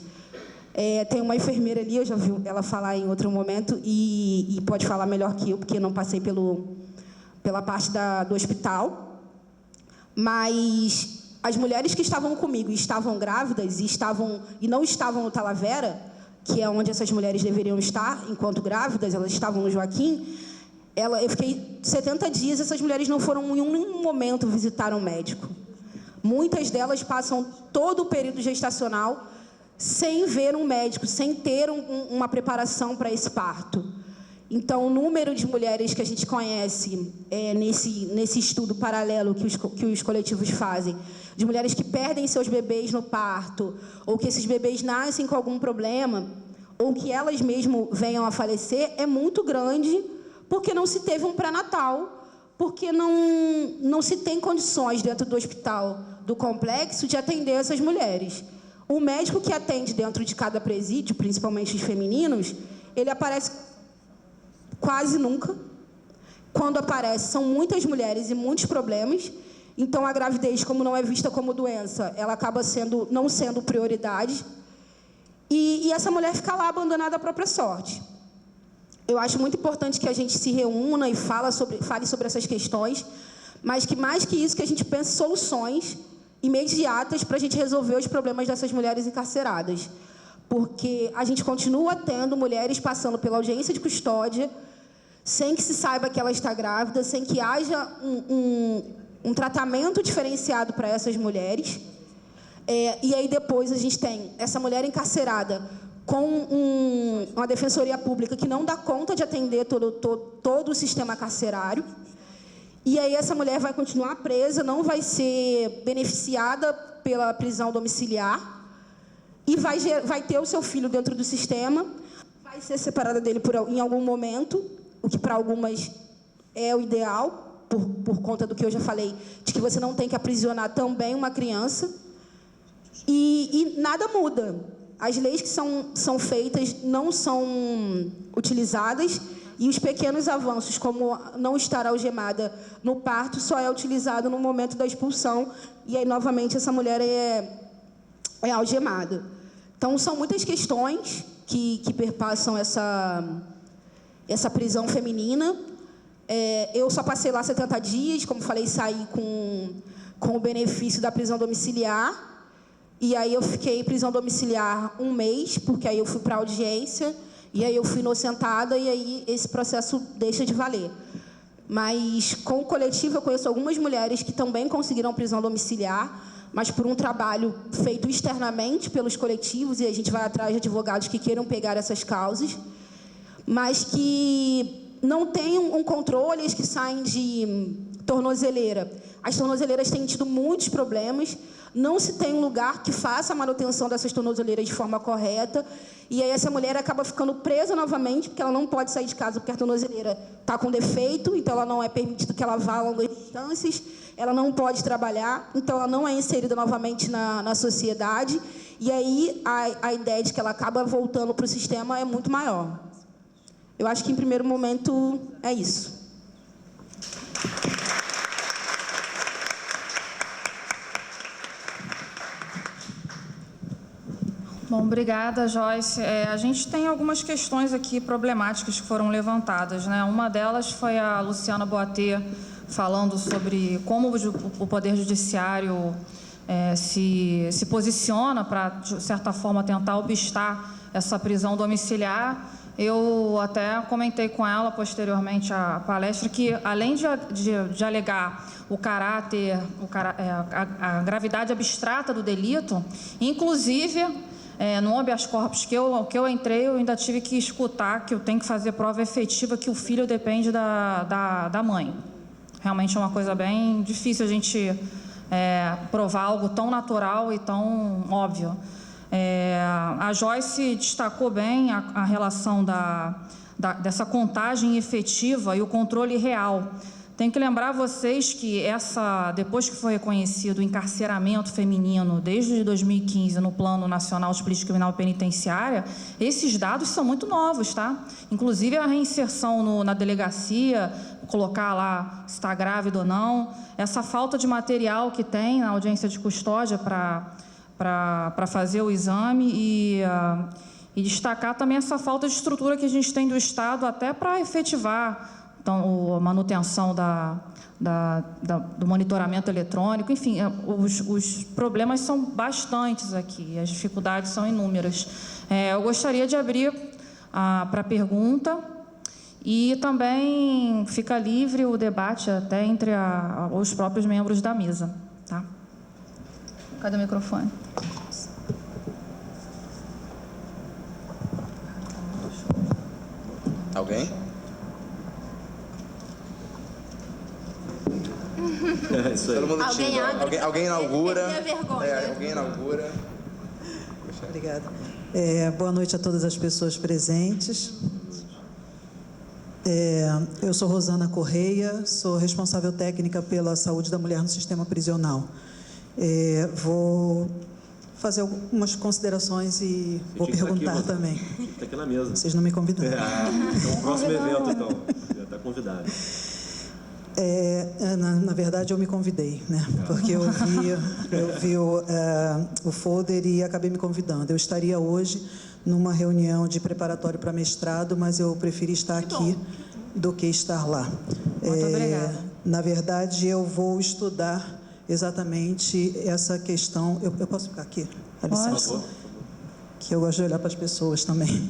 Tem uma enfermeira ali, eu já vi ela falar em outro momento, e pode falar melhor que eu, porque eu não passei pela parte do hospital. Mas as mulheres que estavam comigo e estavam grávidas e não estavam no Talavera, que é onde essas mulheres deveriam estar enquanto grávidas, elas estavam no Joaquim. Eu fiquei 70 dias, essas mulheres não foram em nenhum momento visitar um médico. Muitas delas passam todo o período gestacional sem ver um médico, sem ter uma preparação para esse parto. Então, o número de mulheres que a gente conhece nesse estudo paralelo que os coletivos fazem, de mulheres que perdem seus bebês no parto, ou que esses bebês nascem com algum problema, ou que elas mesmas venham a falecer, é muito grande, porque não se teve um pré-natal, porque não se tem condições dentro do hospital do complexo de atender essas mulheres. O médico que atende dentro de cada presídio, principalmente os femininos, ele aparece quase nunca. Quando aparece, são muitas mulheres e muitos problemas. Então, a gravidez, como não é vista como doença, ela acaba não sendo prioridade. E essa mulher fica lá abandonada à própria sorte. Eu acho muito importante que a gente se reúna e fale sobre essas questões, mas que, mais que isso, que a gente pense soluções imediatas para a gente resolver os problemas dessas mulheres encarceradas. Porque a gente continua tendo mulheres passando pela audiência de custódia, sem que se saiba que ela está grávida, sem que haja um tratamento diferenciado para essas mulheres. E aí depois a gente tem essa mulher encarcerada com uma defensoria pública que não dá conta de atender todo o sistema carcerário. E aí essa mulher vai continuar presa, não vai ser beneficiada pela prisão domiciliar e vai ter o seu filho dentro do sistema, vai ser separada dele em algum momento, o que para algumas é o ideal, por conta do que eu já falei, de que você não tem que aprisionar também uma criança. E nada muda. As leis que são feitas não são utilizadas, e os pequenos avanços, como não estar algemada no parto, só é utilizado no momento da expulsão, e aí, novamente, essa mulher é algemada. Então, são muitas questões que perpassam essa prisão feminina. Eu só passei lá 70 dias, como falei, saí com o benefício da prisão domiciliar, e aí eu fiquei em prisão domiciliar 1 mês, porque aí eu fui para a audiência, e aí eu fui inocentada, e aí esse processo deixa de valer. Mas, com o coletivo, eu conheço algumas mulheres que também conseguiram prisão domiciliar, mas por um trabalho feito externamente pelos coletivos, e a gente vai atrás de advogados que queiram pegar essas causas, mas que não têm um controle, as que saem de tornozeleira. As tornozeleiras têm tido muitos problemas. não se tem um lugar que faça a manutenção dessas tornozeleiras de forma correta, e aí essa mulher acaba ficando presa novamente, porque ela não pode sair de casa porque a tornozeleira está com defeito, então ela não é permitido que ela vá a longas distâncias, ela não pode trabalhar, então ela não é inserida novamente na sociedade, e aí a ideia de que ela acaba voltando para o sistema é muito maior. Eu acho que, em primeiro momento, é isso. Bom, obrigada, Joyce. A gente tem algumas questões aqui problemáticas que foram levantadas, né? Uma delas foi a Luciana Boatê falando sobre como o Poder Judiciário se posiciona para, de certa forma, tentar obstar essa prisão domiciliar. Eu até comentei com ela, posteriormente à palestra, que, além de alegar o caráter, a gravidade abstrata do delito, inclusive, no habeas corpus que eu entrei, eu ainda tive que escutar que eu tenho que fazer prova efetiva que o filho depende da mãe. Realmente é uma coisa bem difícil a gente provar algo tão natural e tão óbvio. A Joyce destacou bem a relação dessa contagem efetiva e o controle real. Tenho que lembrar vocês que depois que foi reconhecido o encarceramento feminino desde 2015 no Plano Nacional de Política Criminal Penitenciária, esses dados são muito novos, tá? Inclusive a reinserção na delegacia, colocar lá se está grávida ou não, essa falta de material que tem na audiência de custódia para fazer o exame e destacar também essa falta de estrutura que a gente tem do Estado até para efetivar a manutenção do monitoramento eletrônico. Enfim, os problemas são bastantes aqui, as dificuldades são inúmeras. Eu gostaria de abrir para pergunta e também fica livre o debate até entre os próprios membros da mesa. Tá? Cadê o microfone? Alguém? Isso aí. Todo mundo Alguém abre. Alguém inaugura. Vergonha. Alguém inaugura. Obrigada. Boa noite a todas as pessoas presentes. Eu sou Rosana Correia, sou responsável técnica pela saúde da mulher no sistema prisional. Vou fazer algumas considerações e vou perguntar também. Está aqui na mesa. Vocês não me convidaram. É o próximo evento, então. Já está convidado. Na verdade, eu me convidei, né? Porque eu vi o folder e acabei me convidando. Eu estaria hoje numa reunião de preparatório para mestrado, mas eu preferi estar aqui do que estar lá. Muito obrigada. Na verdade, eu vou estudar exatamente essa questão. Eu posso ficar aqui? Dá licença. Que eu gosto de olhar para as pessoas também.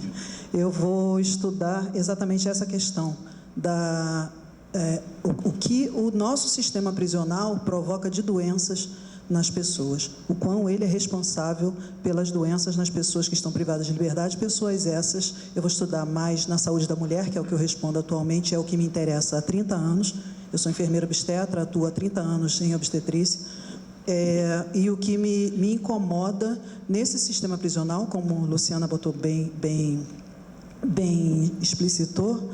Eu vou estudar exatamente essa questão o que o nosso sistema prisional provoca de doenças nas pessoas, o quão ele é responsável pelas doenças nas pessoas que estão privadas de liberdade, pessoas essas, eu vou estudar mais na saúde da mulher, que é o que eu respondo atualmente, é o que me interessa há 30 anos, eu sou enfermeira obstetra, atuo há 30 anos em obstetrícia, e o que me incomoda nesse sistema prisional, como a Luciana botou bem explicitou,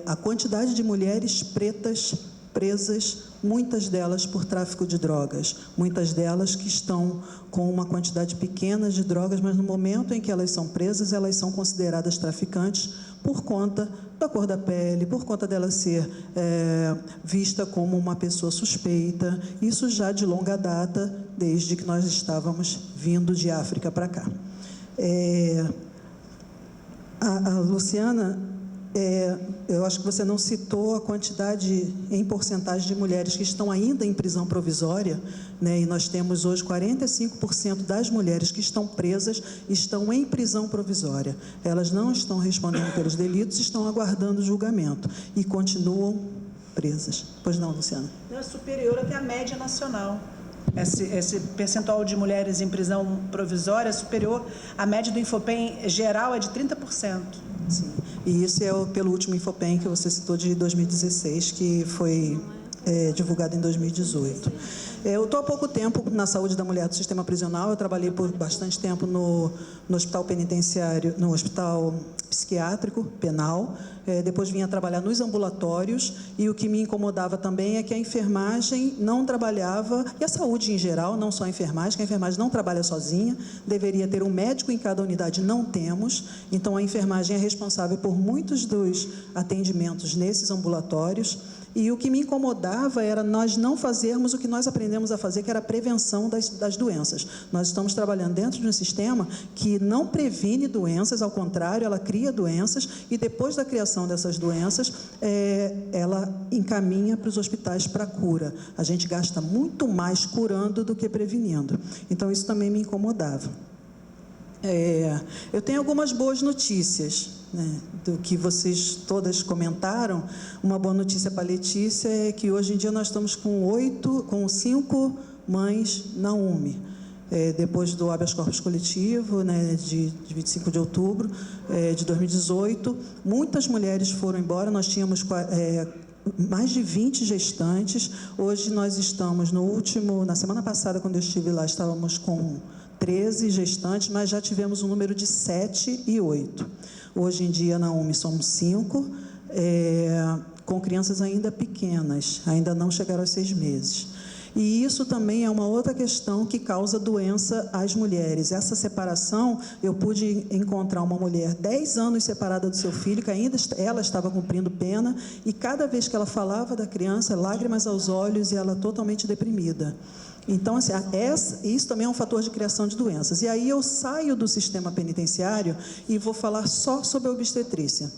a quantidade de mulheres pretas presas, muitas delas por tráfico de drogas, muitas delas que estão com uma quantidade pequena de drogas, mas no momento em que elas são presas, elas são consideradas traficantes por conta da cor da pele, por conta dela ser vista como uma pessoa suspeita, isso já de longa data, desde que nós estávamos vindo de África para cá. A Luciana, eu acho que você não citou a quantidade em porcentagem de mulheres que estão ainda em prisão provisória, né? E nós temos hoje 45% das mulheres que estão presas estão em prisão provisória. Elas não estão respondendo pelos delitos, estão aguardando julgamento e continuam presas. Pois não, Luciana? É superior até a média nacional. Esse percentual de mulheres em prisão provisória é superior à média do Infopem geral, é de 30%. Sim. E isso pelo último Infopem que você citou de 2016, que foi divulgado em 2018. Eu estou há pouco tempo na saúde da mulher do sistema prisional. Eu trabalhei por bastante tempo no hospital penitenciário, no hospital psiquiátrico penal. Depois vinha trabalhar nos ambulatórios, e o que me incomodava também é que a enfermagem não trabalhava, e a saúde em geral, não só a enfermagem, que a enfermagem não trabalha sozinha, deveria ter um médico em cada unidade, não temos. Então a enfermagem é responsável por muitos dos atendimentos nesses ambulatórios. E o que me incomodava era nós não fazermos o que nós aprendemos a fazer, que era a prevenção das doenças. Nós estamos trabalhando dentro de um sistema que não previne doenças, ao contrário, ela cria doenças, e depois da criação dessas doenças, ela encaminha para os hospitais para cura. A gente gasta muito mais curando do que prevenindo. Então, isso também me incomodava. Eu tenho algumas boas notícias, né, do que vocês todas comentaram. Uma boa notícia para a Letícia é que hoje em dia nós estamos com 5 mães na UME. Depois do habeas corpus coletivo, né, de 25 de outubro de 2018, muitas mulheres foram embora. Nós tínhamos mais de 20 gestantes. Hoje nós estamos na semana passada, quando eu estive lá, estávamos com 13 gestantes, mas já tivemos um número de 7 e 8. Hoje em dia, na UME, somos 5, com crianças ainda pequenas, ainda não chegaram aos 6 meses. E isso também é uma outra questão que causa doença às mulheres. Essa separação, eu pude encontrar uma mulher 10 anos separada do seu filho, que ainda ela estava cumprindo pena, e cada vez que ela falava da criança, lágrimas aos olhos, e ela totalmente deprimida. Então, assim, isso também é um fator de criação de doenças. E aí eu saio do sistema penitenciário e vou falar só sobre a obstetrícia.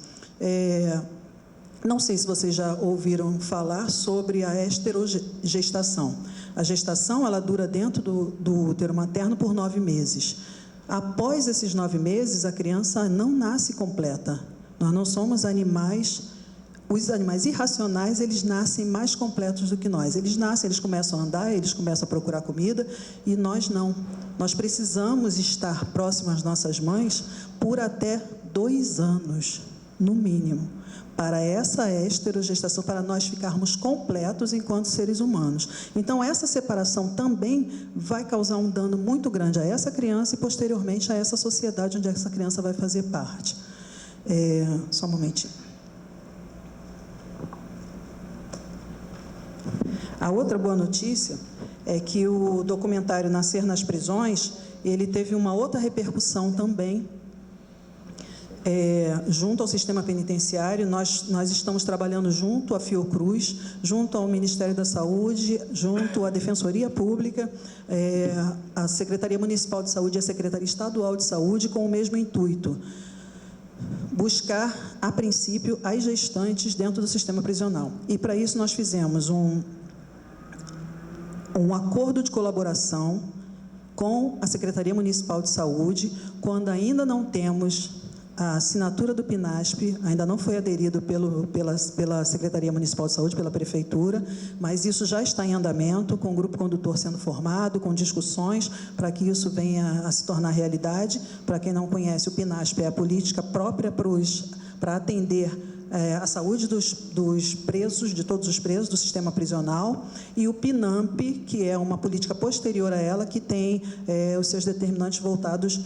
Não sei se vocês já ouviram falar sobre a esterogestação. A gestação, ela dura dentro do útero materno por 9 meses. Após esses 9 meses, a criança não nasce completa. Nós não somos animais. Os animais irracionais, eles nascem mais completos do que nós. Eles nascem, eles começam a andar, eles começam a procurar comida, e nós não. Nós precisamos estar próximos às nossas mães por até 2 anos, no mínimo, para essa esterogestação, para nós ficarmos completos enquanto seres humanos. Então, essa separação também vai causar um dano muito grande a essa criança e, posteriormente, a essa sociedade onde essa criança vai fazer parte. Só um momentinho. A outra boa notícia é que o documentário Nascer nas Prisões, ele teve uma outra repercussão também, junto ao sistema penitenciário. Nós estamos trabalhando junto à Fiocruz, junto ao Ministério da Saúde, junto à Defensoria Pública, a Secretaria Municipal de Saúde e a Secretaria Estadual de Saúde, com o mesmo intuito: buscar, a princípio, as gestantes dentro do sistema prisional. E, para isso, nós fizemos um acordo de colaboração com a Secretaria Municipal de Saúde, quando ainda não temos a assinatura do PNASP, ainda não foi aderido pela Secretaria Municipal de Saúde, pela Prefeitura, mas isso já está em andamento, com o grupo condutor sendo formado, com discussões para que isso venha a se tornar realidade. Para quem não conhece, o PNASP é a política própria para atender a saúde dos presos, de todos os presos do sistema prisional, e o PNAMP, que é uma política posterior a ela, que tem os seus determinantes voltados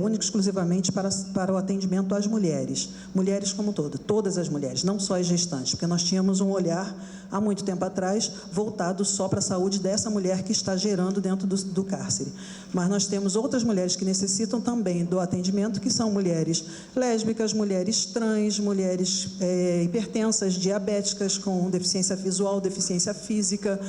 único exclusivamente para o atendimento às mulheres. Mulheres como todas as mulheres, não só as gestantes, porque nós tínhamos um olhar, há muito tempo atrás, voltado só para a saúde dessa mulher que está gerando dentro do cárcere. Mas nós temos outras mulheres que necessitam também do atendimento, que são mulheres lésbicas, mulheres trans, mulheres hipertensas, diabéticas, com deficiência visual, deficiência física,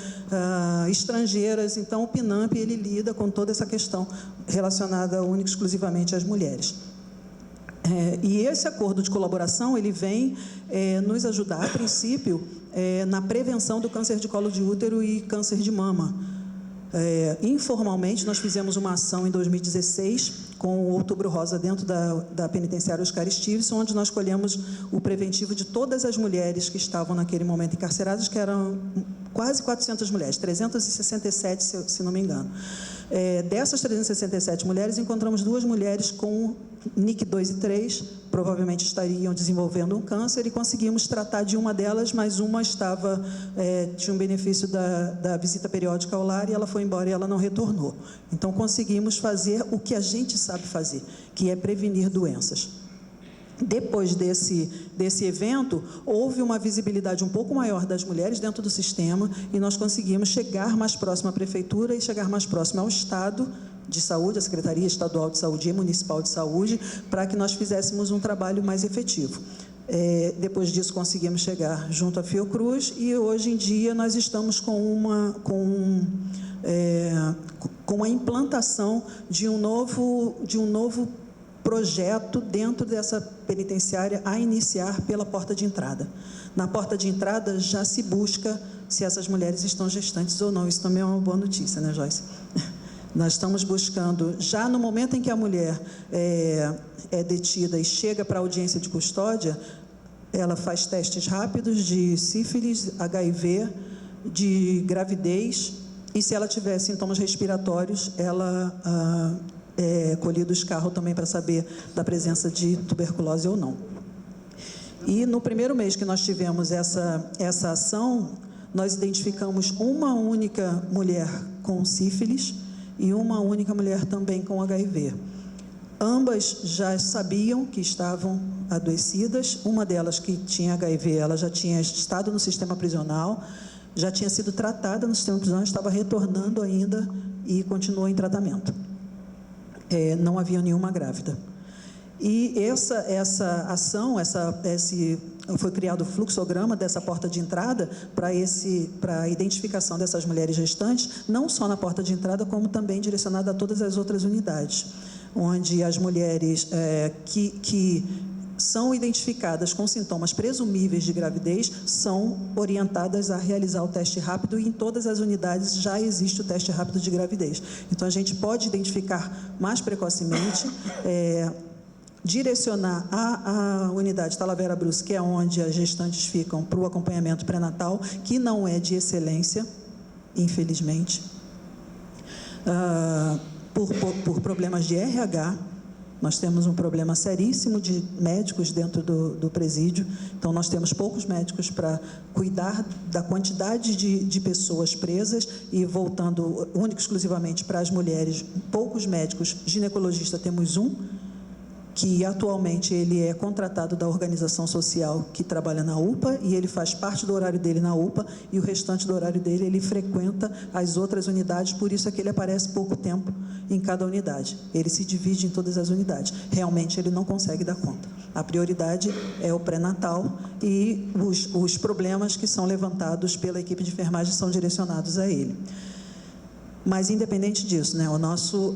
estrangeiras. Então, o PNAMP, ele lida com toda essa questão relacionada única e exclusivamente às mulheres. E esse acordo de colaboração, ele vem nos ajudar, a princípio, na prevenção do câncer de colo de útero e câncer de mama. Informalmente, nós fizemos uma ação em 2016 com o Outubro Rosa dentro da penitenciária Oscar Stives, onde nós colhemos o preventivo de todas as mulheres que estavam naquele momento encarceradas, que eram quase 400 mulheres, 367, se não me engano. Dessas 367 mulheres, encontramos 2 mulheres com NIC 2 e 3, provavelmente estariam desenvolvendo um câncer, e conseguimos tratar de uma delas, mas uma tinha um benefício da visita periódica ao lar, e ela foi embora e ela não retornou. Então, conseguimos fazer o que a gente sabe fazer, que é prevenir doenças. Depois desse evento, houve uma visibilidade um pouco maior das mulheres dentro do sistema, e nós conseguimos chegar mais próximo à prefeitura e chegar mais próximo ao Estado de Saúde, a Secretaria Estadual de Saúde e Municipal de Saúde, para que nós fizéssemos um trabalho mais efetivo. Depois disso, conseguimos chegar junto à Fiocruz, e hoje em dia nós estamos com a implantação de um novo projeto dentro dessa penitenciária, a iniciar pela porta de entrada. Na porta de entrada já se busca se essas mulheres estão gestantes ou não. Isso também é uma boa notícia, né, Joyce? Nós estamos buscando, já no momento em que a mulher é detida e chega para a audiência de custódia, ela faz testes rápidos de sífilis, HIV, de gravidez, e se ela tiver sintomas respiratórios, ela colhido o escarro também para saber da presença de tuberculose ou não. E no primeiro mês que nós tivemos essa ação, nós identificamos uma única mulher com sífilis e uma única mulher também com HIV. Ambas já sabiam que estavam adoecidas. Uma delas, que tinha HIV, ela já tinha estado no sistema prisional, já tinha sido tratada no sistema prisional, estava retornando ainda e continuou em tratamento. Não havia nenhuma grávida. E essa ação, foi criado o fluxograma dessa porta de entrada para a identificação dessas mulheres gestantes, não só na porta de entrada, como também direcionada a todas as outras unidades, onde as mulheres que são identificadas com sintomas presumíveis de gravidez são orientadas a realizar o teste rápido, e em todas as unidades já existe o teste rápido de gravidez. Então, a gente pode identificar mais precocemente, direcionar a unidade Talavera Brus, que é onde as gestantes ficam, para o acompanhamento pré-natal, que não é de excelência, infelizmente, por problemas de RH. Nós temos um problema seríssimo de médicos dentro do presídio, então nós temos poucos médicos para cuidar da quantidade de pessoas presas, e voltando única e exclusivamente para as mulheres, poucos médicos. Ginecologista temos um, que atualmente ele é contratado da organização social que trabalha na UPA, e ele faz parte do horário dele na UPA, e o restante do horário dele ele frequenta as outras unidades, por isso é que ele aparece pouco tempo em cada unidade. Ele se divide em todas as unidades. Realmente ele não consegue dar conta. A prioridade é o pré-natal, e os problemas que são levantados pela equipe de enfermagem são direcionados a ele. Mas, independente disso, né, o nosso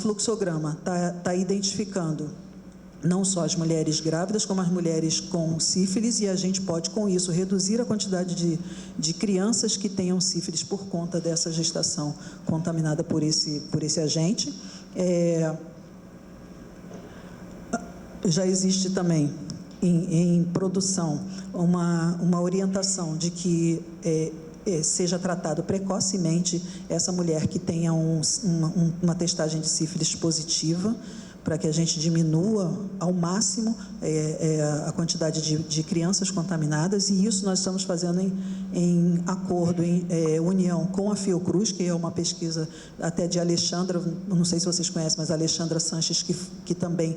fluxograma está identificando não só as mulheres grávidas, como as mulheres com sífilis, e a gente pode, com isso, reduzir a quantidade de crianças que tenham sífilis por conta dessa gestação contaminada por esse agente. Já existe também em produção uma orientação de que seja tratado precocemente essa mulher que tenha uma testagem de sífilis positiva, para que a gente diminua ao máximo a quantidade de crianças contaminadas, e isso nós estamos fazendo em acordo, em união com a Fiocruz, que é uma pesquisa até de Alexandra, não sei se vocês conhecem, mas a Alexandra Sanches, que também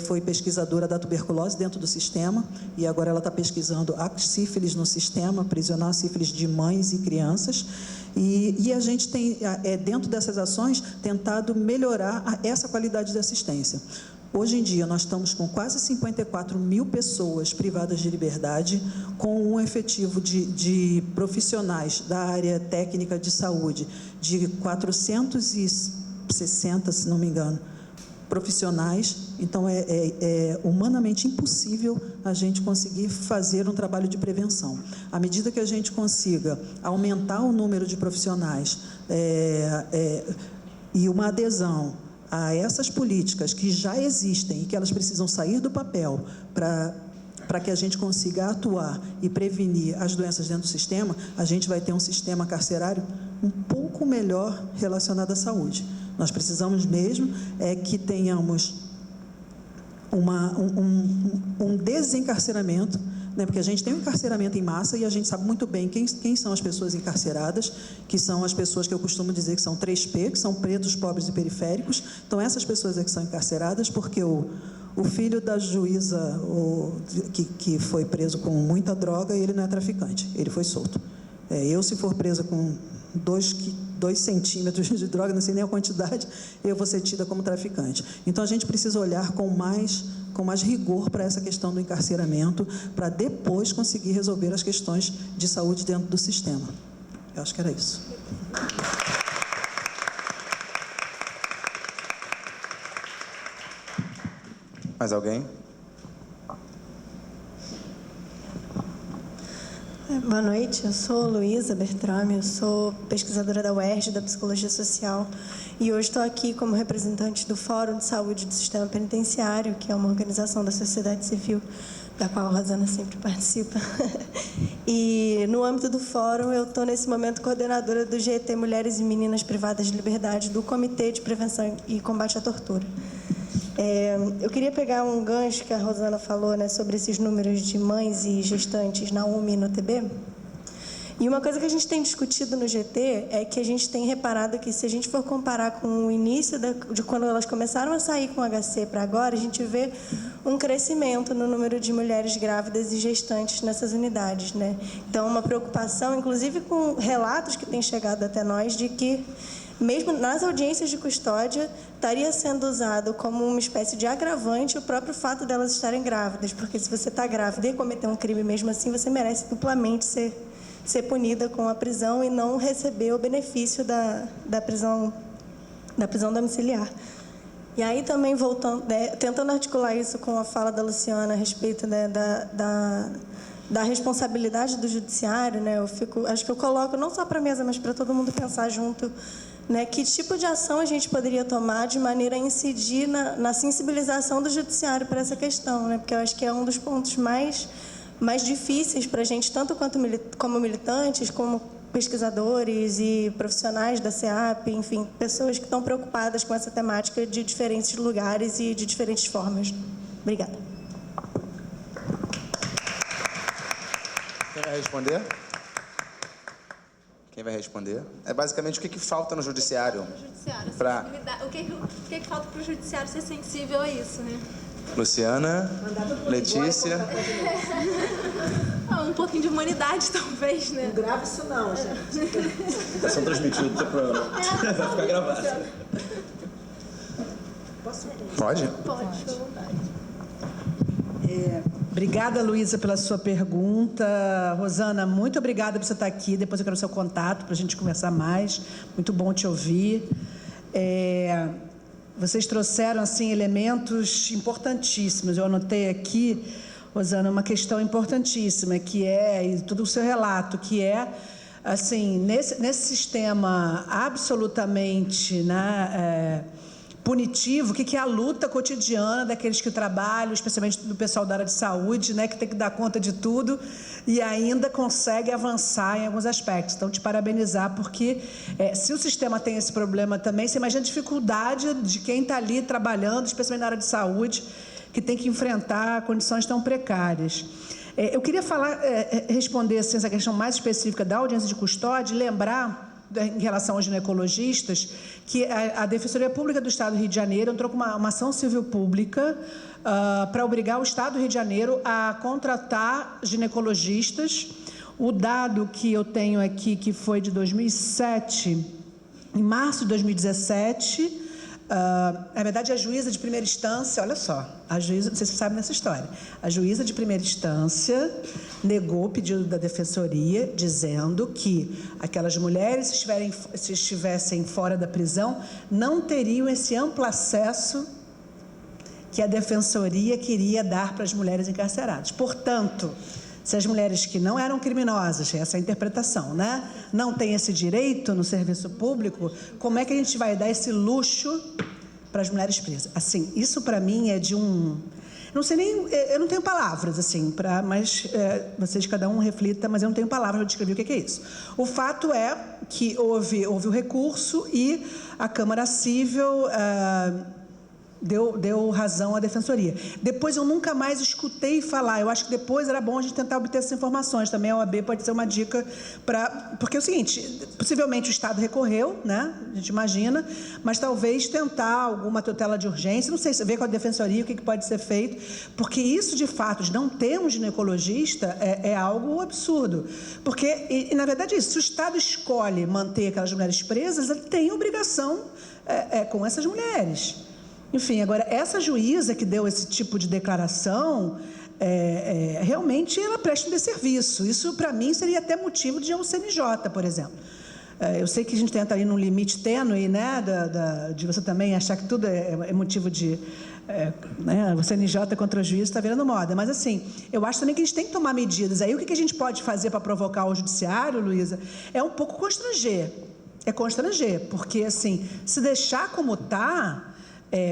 foi pesquisadora da tuberculose dentro do sistema, e agora ela está pesquisando a sífilis no sistema prisional, a sífilis de mães e crianças. E a gente tem, dentro dessas ações, tentado melhorar essa qualidade de assistência. Hoje em dia, nós estamos com quase 54 mil pessoas privadas de liberdade, com um efetivo de profissionais da área técnica de saúde de 460, se não me engano, profissionais. Então, é humanamente impossível a gente conseguir fazer um trabalho de prevenção. À medida que a gente consiga aumentar o número de profissionais e uma adesão a essas políticas que já existem e que elas precisam sair do papel para que a gente consiga atuar e prevenir as doenças dentro do sistema, a gente vai ter um sistema carcerário um pouco melhor relacionado à saúde. Nós precisamos mesmo que tenhamos um desencarceramento, né? Porque a gente tem um encarceramento em massa e a gente sabe muito bem quem são as pessoas encarceradas, que são as pessoas que eu costumo dizer que são 3P, que são pretos, pobres e periféricos. Então, essas pessoas é que são encarceradas porque o filho da juíza que foi preso com muita droga, ele não é traficante, ele foi solto. Eu, se for presa com 2 centímetros de droga, não sei nem a quantidade, eu vou ser tida como traficante. Então, a gente precisa olhar com mais rigor para essa questão do encarceramento, para depois conseguir resolver as questões de saúde dentro do sistema. Eu acho que era isso. Mais alguém? Boa noite, eu sou Luísa Bertrame, eu sou pesquisadora da UERJ, da Psicologia Social, e hoje estou aqui como representante do Fórum de Saúde do Sistema Penitenciário, que é uma organização da sociedade civil, da qual a Rosana sempre participa. E no âmbito do fórum, eu estou nesse momento coordenadora do GT Mulheres e Meninas Privadas de Liberdade, do Comitê de Prevenção e Combate à Tortura. Eu queria pegar um gancho que a Rosana falou, né, sobre esses números de mães e gestantes na UMI e no TB. E uma coisa que a gente tem discutido no GT é que a gente tem reparado que, se a gente for comparar com o início de quando elas começaram a sair com HC para agora, a gente vê um crescimento no número de mulheres grávidas e gestantes nessas unidades, né? Então, uma preocupação, inclusive com relatos que têm chegado até nós, de que mesmo nas audiências de custódia, estaria sendo usado como uma espécie de agravante o próprio fato delas estarem grávidas, porque se você está grávida e cometer um crime mesmo assim, você merece duplamente ser punida com a prisão e não receber o benefício da prisão domiciliar. E aí também, voltando, tentando articular isso com a fala da Luciana a respeito, né, da responsabilidade do judiciário, né, acho que eu coloco não só para a mesa, mas para todo mundo pensar junto, né, que tipo de ação a gente poderia tomar de maneira a incidir na sensibilização do judiciário para essa questão, né, porque eu acho que é um dos pontos mais difíceis para a gente, tanto como militantes, como pesquisadores e profissionais da SEAP, enfim, pessoas que estão preocupadas com essa temática de diferentes lugares e de diferentes formas. Obrigada. Quem vai responder? Quem vai responder? É basicamente o que falta no judiciário. O que falta para o judiciário ser sensível a isso, né? Luciana, Letícia. Um pouquinho de humanidade, talvez, né? Não grava isso não, gente. Está sendo transmitido do programa. Vai ficar gravado. Pode? Pode, fica à vontade. Obrigada, Luísa, pela sua pergunta. Rosana, muito obrigada por você estar aqui. Depois eu quero o seu contato para a gente conversar mais. Muito bom te ouvir. Vocês trouxeram, assim, elementos importantíssimos. Eu anotei aqui, Rosana, uma questão importantíssima, que e todo o seu relato, que assim, nesse sistema absolutamente, né, punitivo, o que é a luta cotidiana daqueles que trabalham, especialmente do pessoal da área de saúde, né, que tem que dar conta de tudo e ainda consegue avançar em alguns aspectos. Então, te parabenizar, porque se o sistema tem esse problema também, você imagina a dificuldade de quem está ali trabalhando, especialmente na área de saúde, que tem que enfrentar condições tão precárias. Eu queria responder assim, essa questão mais específica da audiência de custódia e lembrar, em relação aos ginecologistas, que a Defensoria Pública do Estado do Rio de Janeiro entrou com uma ação civil pública para obrigar o Estado do Rio de Janeiro a contratar ginecologistas. O dado que eu tenho aqui, que foi de 2007, em março de 2017, na verdade, a juíza de primeira instância, olha só, a juíza, não sei se você sabe dessa história, a juíza de primeira instância negou o pedido da defensoria, dizendo que aquelas mulheres, se estivessem fora da prisão, não teriam esse amplo acesso que a defensoria queria dar para as mulheres encarceradas. Portanto, se as mulheres que não eram criminosas, essa é a interpretação, né, não têm esse direito no serviço público, como é que a gente vai dar esse luxo para as mulheres presas? Assim, isso para mim é de não sei nem, eu não tenho palavras, assim, mas vocês cada um reflita, mas eu não tenho palavras para descrever o que é isso. O fato é que houve o recurso e a Câmara Cível deu razão à defensoria. Depois eu nunca mais escutei falar. Eu acho que depois era bom a gente tentar obter essas informações. Também a OAB pode ser uma dica para... Porque é o seguinte, possivelmente o Estado recorreu, né? A gente imagina, mas talvez tentar alguma tutela de urgência, não sei, ver com a defensoria o que pode ser feito, porque isso, de fato, de não ter um ginecologista é algo absurdo. Porque, na verdade, se o Estado escolhe manter aquelas mulheres presas, ele tem obrigação com essas mulheres. Enfim, agora, essa juíza que deu esse tipo de declaração, realmente ela presta um desserviço. Isso, para mim, seria até motivo de um CNJ, por exemplo. Eu sei que a gente tenta ir num limite tênue, né, de você também achar que tudo é motivo de... né, o CNJ contra o juiz está virando moda. Mas, assim, eu acho também que a gente tem que tomar medidas. Aí, o que a gente pode fazer para provocar o judiciário, Luísa, é um pouco constranger. É constranger, porque, assim, se deixar como está...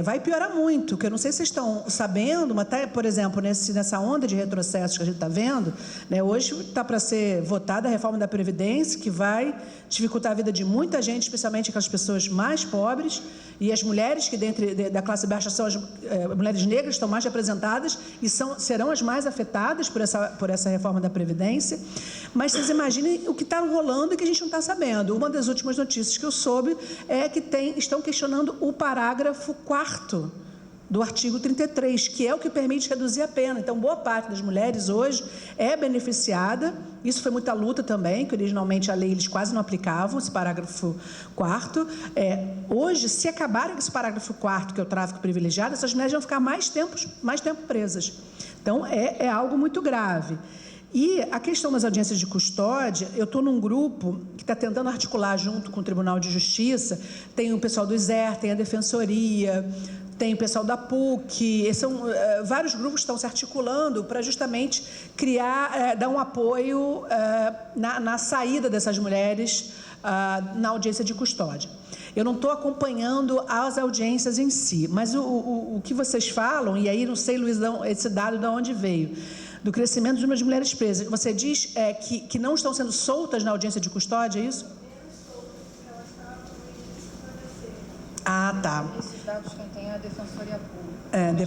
vai piorar muito, que eu não sei se vocês estão sabendo, mas até, por exemplo, nessa onda de retrocessos que a gente está vendo, né, hoje está para ser votada a reforma da Previdência, que vai dificultar a vida de muita gente, especialmente aquelas pessoas mais pobres, e as mulheres que da classe baixa são as mulheres negras, estão mais representadas e serão as mais afetadas por essa reforma da Previdência. Mas vocês imaginem o que está rolando e que a gente não está sabendo. Uma das últimas notícias que eu soube é que estão questionando o parágrafo 4º do artigo 33, que é o que permite reduzir a pena. Então, boa parte das mulheres hoje é beneficiada. Isso foi muita luta também, que originalmente a lei eles quase não aplicavam, esse parágrafo 4º. Hoje, se acabarem com esse parágrafo 4º, que é o tráfico privilegiado, essas mulheres vão ficar mais tempo presas. Então, é algo muito grave. E a questão das audiências de custódia, eu estou num grupo que está tentando articular junto com o Tribunal de Justiça, tem o pessoal do ISER, tem a Defensoria, tem o pessoal da PUC, vários grupos estão se articulando para justamente dar um apoio na saída dessas mulheres na audiência de custódia. Eu não estou acompanhando as audiências em si, mas o que vocês falam, e aí não sei, Luiz, esse dado de onde veio, do crescimento de umas mulheres presas. Você diz que não estão sendo soltas na audiência de custódia, é isso? Ah, tá. Esses dados quem tem é a Defensoria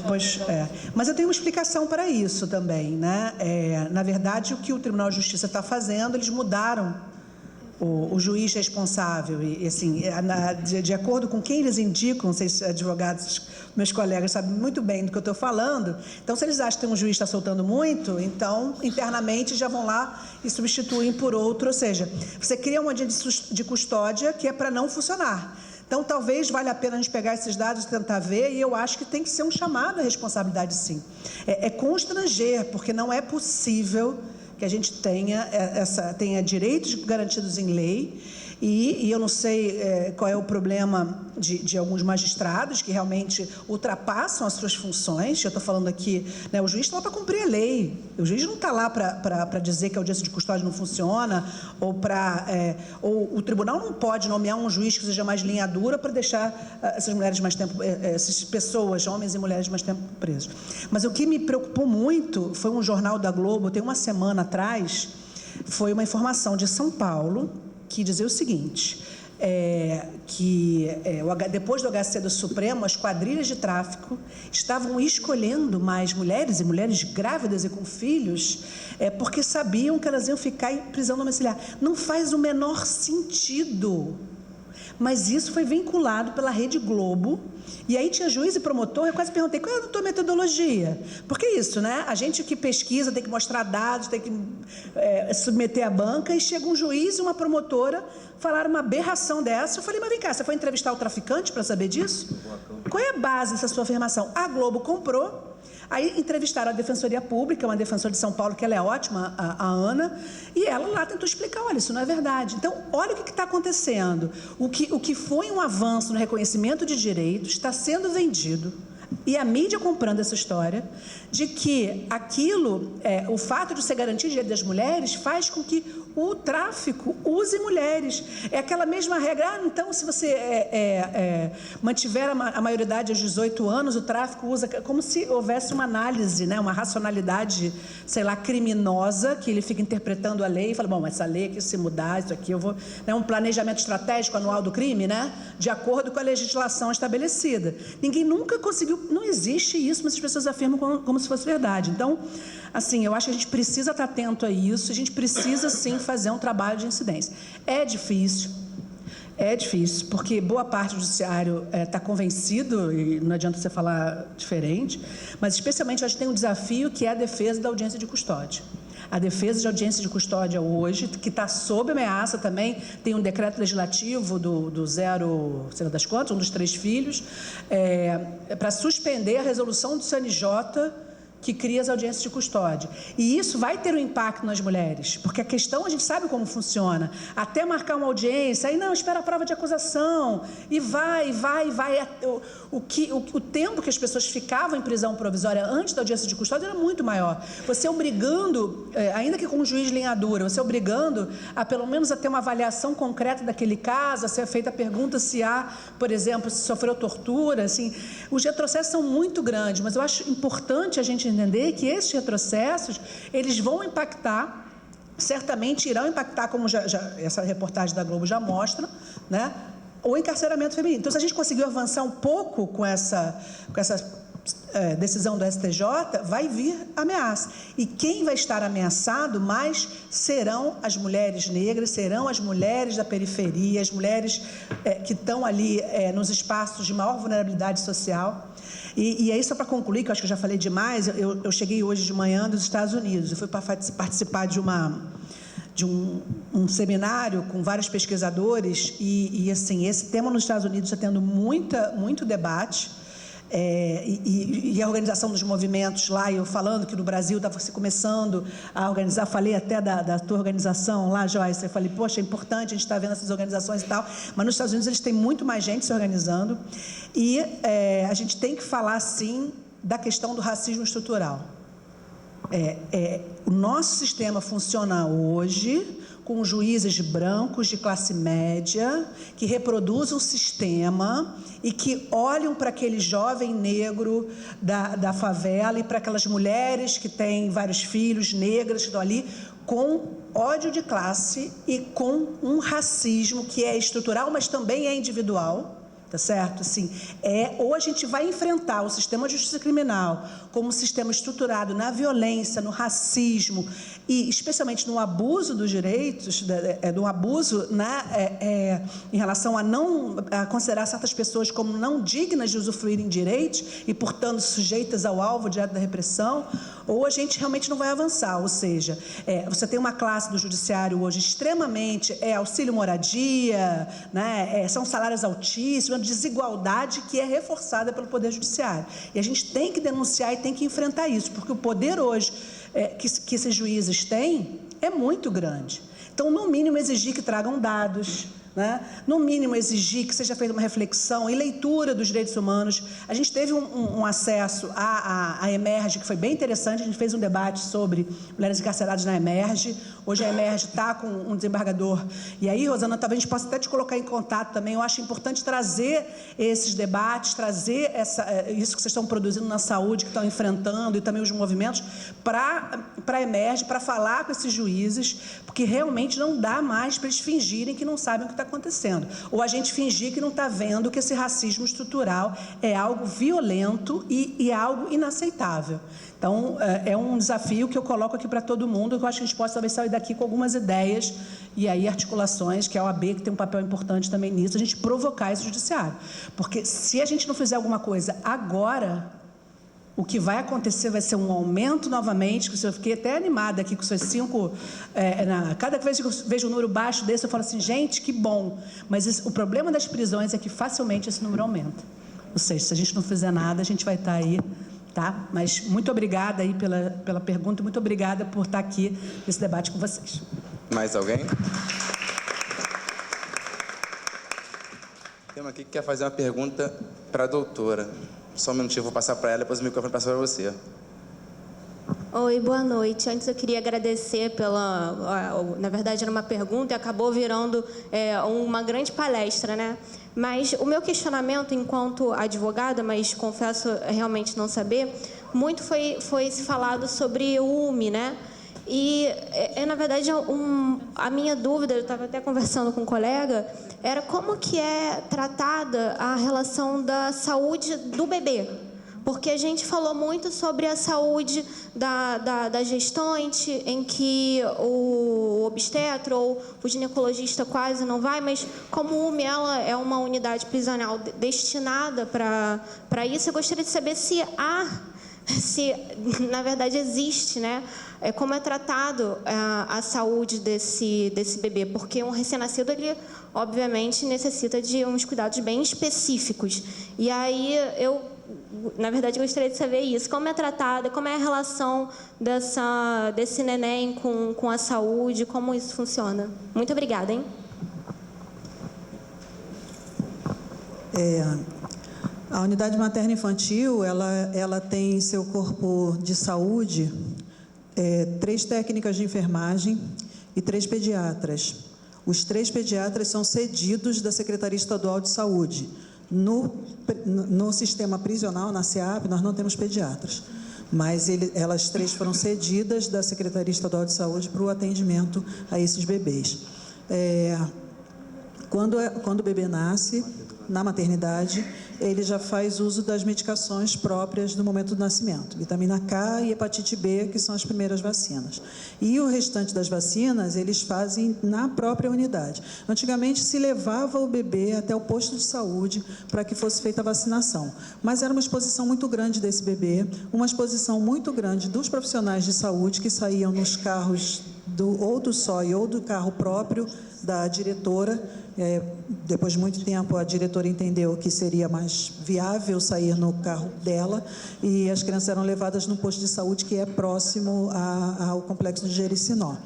Pública. Mas eu tenho uma explicação para isso também, né? Na verdade, o que o Tribunal de Justiça está fazendo, eles mudaram o juiz responsável, e assim, de acordo com quem eles indicam, não sei se advogados, meus colegas sabem muito bem do que eu estou falando, então se eles acham que um juiz está soltando muito, então internamente já vão lá e substituem por outro, ou seja, você cria uma audiência de custódia que é para não funcionar. Então, talvez valha a pena a gente pegar esses dados e tentar ver, e eu acho que tem que ser um chamado à responsabilidade, sim. Constranger, porque não é possível que a gente tenha direitos garantidos em lei, e eu não sei qual é o problema de alguns magistrados que realmente ultrapassam as suas funções. Eu estou falando aqui, né, o juiz está lá para cumprir a lei, o juiz não está lá para dizer que a audiência de custódia não funciona, ou o tribunal não pode nomear um juiz que seja mais linha dura para deixar essas mulheres mais tempo, essas pessoas, homens e mulheres, mais tempo presos. Mas o que me preocupou muito foi um jornal da Globo, tem uma semana atrás, foi uma informação de São Paulo, que dizia o seguinte, depois do HC do Supremo, as quadrilhas de tráfico estavam escolhendo mais mulheres, e mulheres grávidas e com filhos, porque sabiam que elas iam ficar em prisão domiciliar. Não faz o menor sentido. Mas isso foi vinculado pela Rede Globo, e aí tinha juiz e promotor, eu quase perguntei, qual é a tua metodologia? Porque é isso, né? A gente que pesquisa tem que mostrar dados, tem que submeter à banca, e chega um juiz e uma promotora falaram uma aberração dessa. Eu falei, mas vem cá, você foi entrevistar o traficante para saber disso? Qual é a base dessa sua afirmação? A Globo comprou. Aí entrevistaram a Defensoria Pública, uma defensora de São Paulo, que ela é ótima, a Ana, e ela lá tentou explicar, olha, isso não é verdade. Então, olha o que está acontecendo. O que foi um avanço no reconhecimento de direitos está sendo vendido, e a mídia comprando essa história, de que aquilo, o fato de ser garantido o direito das mulheres faz com que o tráfico use mulheres. É aquela mesma regra, então se você mantiver a maioridade aos 18 anos, o tráfico usa, como se houvesse uma análise, né, uma racionalidade, sei lá, criminosa, que ele fica interpretando a lei e fala, bom, essa lei aqui, se mudar, isso aqui eu vou... Né, um planejamento estratégico anual do crime, né, de acordo com a legislação estabelecida. Ninguém nunca conseguiu, não existe isso, mas as pessoas afirmam como se fosse verdade. Então, assim, eu acho que a gente precisa estar atento a isso, a gente precisa, sim, fazer um trabalho de incidência. É difícil, porque boa parte do judiciário está convencido, e não adianta você falar diferente, mas especialmente eu acho que tem um desafio que é a defesa da audiência de custódia. A defesa de audiência de custódia hoje, que está sob ameaça também, tem um decreto legislativo do zero, sei lá das quantas, um dos 3 filhos, para suspender a resolução do CNJ que cria as audiências de custódia. E isso vai ter um impacto nas mulheres, porque a questão, a gente sabe como funciona, até marcar uma audiência, aí não, espera a prova de acusação, e vai. O tempo que as pessoas ficavam em prisão provisória antes da audiência de custódia era muito maior. Você obrigando, ainda que com um juiz linha dura, você obrigando a pelo menos a ter uma avaliação concreta daquele caso, a ser feita a pergunta se há, por exemplo, se sofreu tortura, assim, os retrocessos são muito grandes, mas eu acho importante a gente entender que esses retrocessos, eles vão impactar, certamente irão impactar, como já essa reportagem da Globo já mostra, né, o encarceramento feminino. Então, se a gente conseguiu avançar um pouco com essa decisão do STJ, vai vir ameaça. E quem vai estar ameaçado mais serão as mulheres negras, serão as mulheres da periferia, as mulheres que estão ali nos espaços de maior vulnerabilidade social. E aí, só para concluir, que eu acho que eu já falei demais, eu cheguei hoje de manhã dos Estados Unidos, eu fui para participar de um seminário com vários pesquisadores e assim, esse tema nos Estados Unidos está tendo muito debate, e a organização dos movimentos lá, eu falando que no Brasil estava se começando a organizar, falei até da tua organização lá, Joyce, eu falei, poxa, é importante, a gente está vendo essas organizações e tal, mas nos Estados Unidos eles têm muito mais gente se organizando, e a gente tem que falar, sim, da questão do racismo estrutural. O nosso sistema funciona hoje com juízes brancos de classe média que reproduzem um sistema e que olham para aquele jovem negro da favela e para aquelas mulheres que têm vários filhos, negras, que estão ali, com ódio de classe e com um racismo que é estrutural, mas também é individual. Tá certo? Assim, ou a gente vai enfrentar o sistema de justiça criminal como um sistema estruturado na violência, no racismo e especialmente no abuso dos direitos, do abuso em relação a considerar certas pessoas como não dignas de usufruírem direitos e, portanto, sujeitas ao alvo direto da repressão, ou a gente realmente não vai avançar. Ou seja, você tem uma classe do judiciário hoje extremamente auxílio moradia, né, são salários altíssimos, desigualdade que é reforçada pelo Poder Judiciário. E a gente tem que denunciar e tem que enfrentar isso, porque o poder hoje que esses juízes têm é muito grande. Então, no mínimo, exigir que tragam dados, né? No mínimo, exigir que seja feita uma reflexão e leitura dos direitos humanos. A gente teve um acesso à Emerge, que foi bem interessante. A gente fez um debate sobre mulheres encarceradas na Emerge. Hoje a Emerge está com um desembargador. E aí, Rosana, talvez a gente possa até te colocar em contato também. Eu acho importante trazer esses debates, trazer isso que vocês estão produzindo na saúde, que estão enfrentando, e também os movimentos, para a Emerge, para falar com esses juízes, porque realmente não dá mais para eles fingirem que não sabem o que está acontecendo. Ou a gente fingir que não está vendo que esse racismo estrutural é algo violento e é algo inaceitável. Então, é um desafio que eu coloco aqui para todo mundo, que eu acho que a gente pode talvez sair daqui com algumas ideias e aí articulações, que a OAB que tem um papel importante também nisso, a gente provocar esse judiciário. Porque se a gente não fizer alguma coisa agora, o que vai acontecer vai ser um aumento novamente, que eu fiquei até animada aqui com suas 5... cada vez que eu vejo um número baixo desse, eu falo assim, gente, que bom. Mas o problema das prisões é que facilmente esse número aumenta. Ou seja, se a gente não fizer nada, a gente vai estar aí, tá? Mas muito obrigada aí pela pergunta, muito obrigada por estar aqui nesse debate com vocês. Mais alguém? Tem uma aqui que quer fazer uma pergunta para a doutora. Só um minutinho, eu vou passar para ela, depois o microfone passa para você. Oi, boa noite. Antes eu queria agradecer pela... Na verdade, era uma pergunta e acabou virando uma grande palestra, né? Mas o meu questionamento enquanto advogada, mas confesso realmente não saber, muito foi se falado sobre o UME, né? E, na verdade, a minha dúvida, eu estava até conversando com um colega, era como que é tratada a relação da saúde do bebê. Porque a gente falou muito sobre a saúde da gestante, em que o obstetra ou o ginecologista quase não vai, mas como o UME ela é uma unidade prisional destinada para isso, eu gostaria de saber se na verdade existe, né? Como é tratado a saúde desse bebê, porque um recém-nascido, ele obviamente necessita de uns cuidados bem específicos. E aí na verdade, gostaria de saber isso. Como é tratada, como é a relação desse neném com a saúde, como isso funciona? Muito obrigada, hein? A unidade materno-infantil, ela tem em seu corpo de saúde 3 técnicas de enfermagem e 3 pediatras. Os 3 pediatras são cedidos da Secretaria Estadual de Saúde. No sistema prisional, na SEAP, nós não temos pediatras, mas elas 3 foram cedidas da Secretaria Estadual de Saúde para o atendimento a esses bebês. Quando o bebê nasce, na maternidade, ele já faz uso das medicações próprias do momento do nascimento, vitamina K e hepatite B, que são as primeiras vacinas. E o restante das vacinas, eles fazem na própria unidade. Antigamente, se levava o bebê até o posto de saúde para que fosse feita a vacinação, mas era uma exposição muito grande desse bebê, uma exposição muito grande dos profissionais de saúde que saíam nos carros ou do SOI ou do carro próprio da diretora. Depois de muito tempo, a diretora entendeu que seria mais viável sair no carro dela e as crianças eram levadas no posto de saúde que é próximo ao complexo de Jericinó.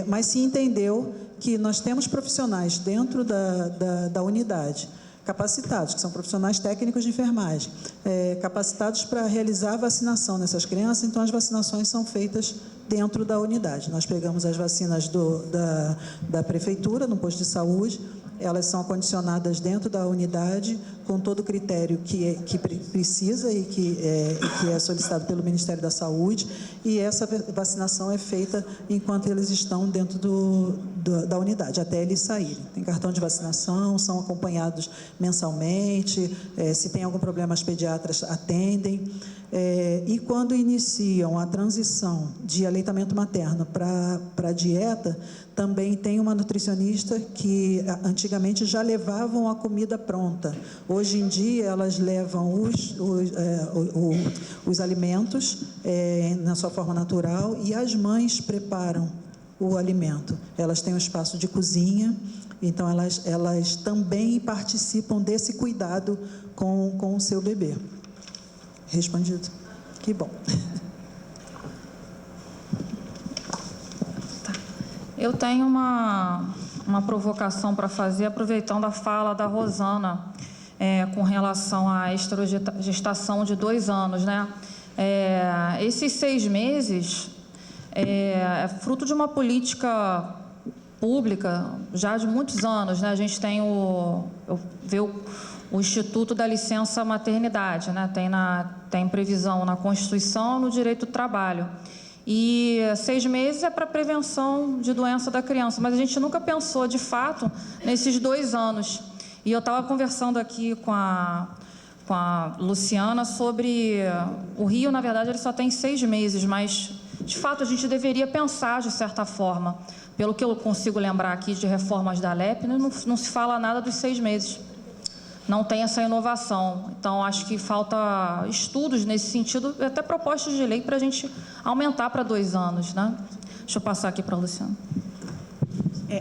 Mas se entendeu que nós temos profissionais dentro da unidade, capacitados, que são profissionais técnicos de enfermagem, capacitados para realizar a vacinação nessas crianças, então as vacinações são feitas dentro da unidade. Nós pegamos as vacinas da prefeitura, no posto de saúde, elas são acondicionadas dentro da unidade, com todo o critério que precisa e que é solicitado pelo Ministério da Saúde, e essa vacinação é feita enquanto eles estão dentro da unidade, até eles saírem. Tem cartão de vacinação, são acompanhados mensalmente, se tem algum problema, as pediatras atendem. E quando iniciam a transição de aleitamento materno para a dieta, também tem uma nutricionista que antigamente já levavam a comida pronta. Hoje em dia, elas levam os alimentos na sua forma natural e as mães preparam o alimento. Elas têm um espaço de cozinha, então elas também participam desse cuidado com o seu bebê. Respondido. Que bom. Tá. Eu tenho uma provocação para fazer, aproveitando a fala da Rosana, com relação à extragestação de 2 anos, né? Esses 6 meses é fruto de uma política pública já de muitos anos, né? A gente tem o Instituto da Licença Maternidade, né? Tem previsão na Constituição, no direito do trabalho. E 6 meses é para prevenção de doença da criança, mas a gente nunca pensou, de fato, nesses 2 anos. E eu estava conversando aqui com a Luciana sobre o Rio, na verdade, ele só tem 6 meses, mas, de fato, a gente deveria pensar, de certa forma. Pelo que eu consigo lembrar aqui de reformas da LEP, não se fala nada dos 6 meses. Não tem essa inovação. Então, acho que falta estudos nesse sentido, até propostas de lei para a gente aumentar para 2 anos, né? Deixa eu passar aqui para a Luciana.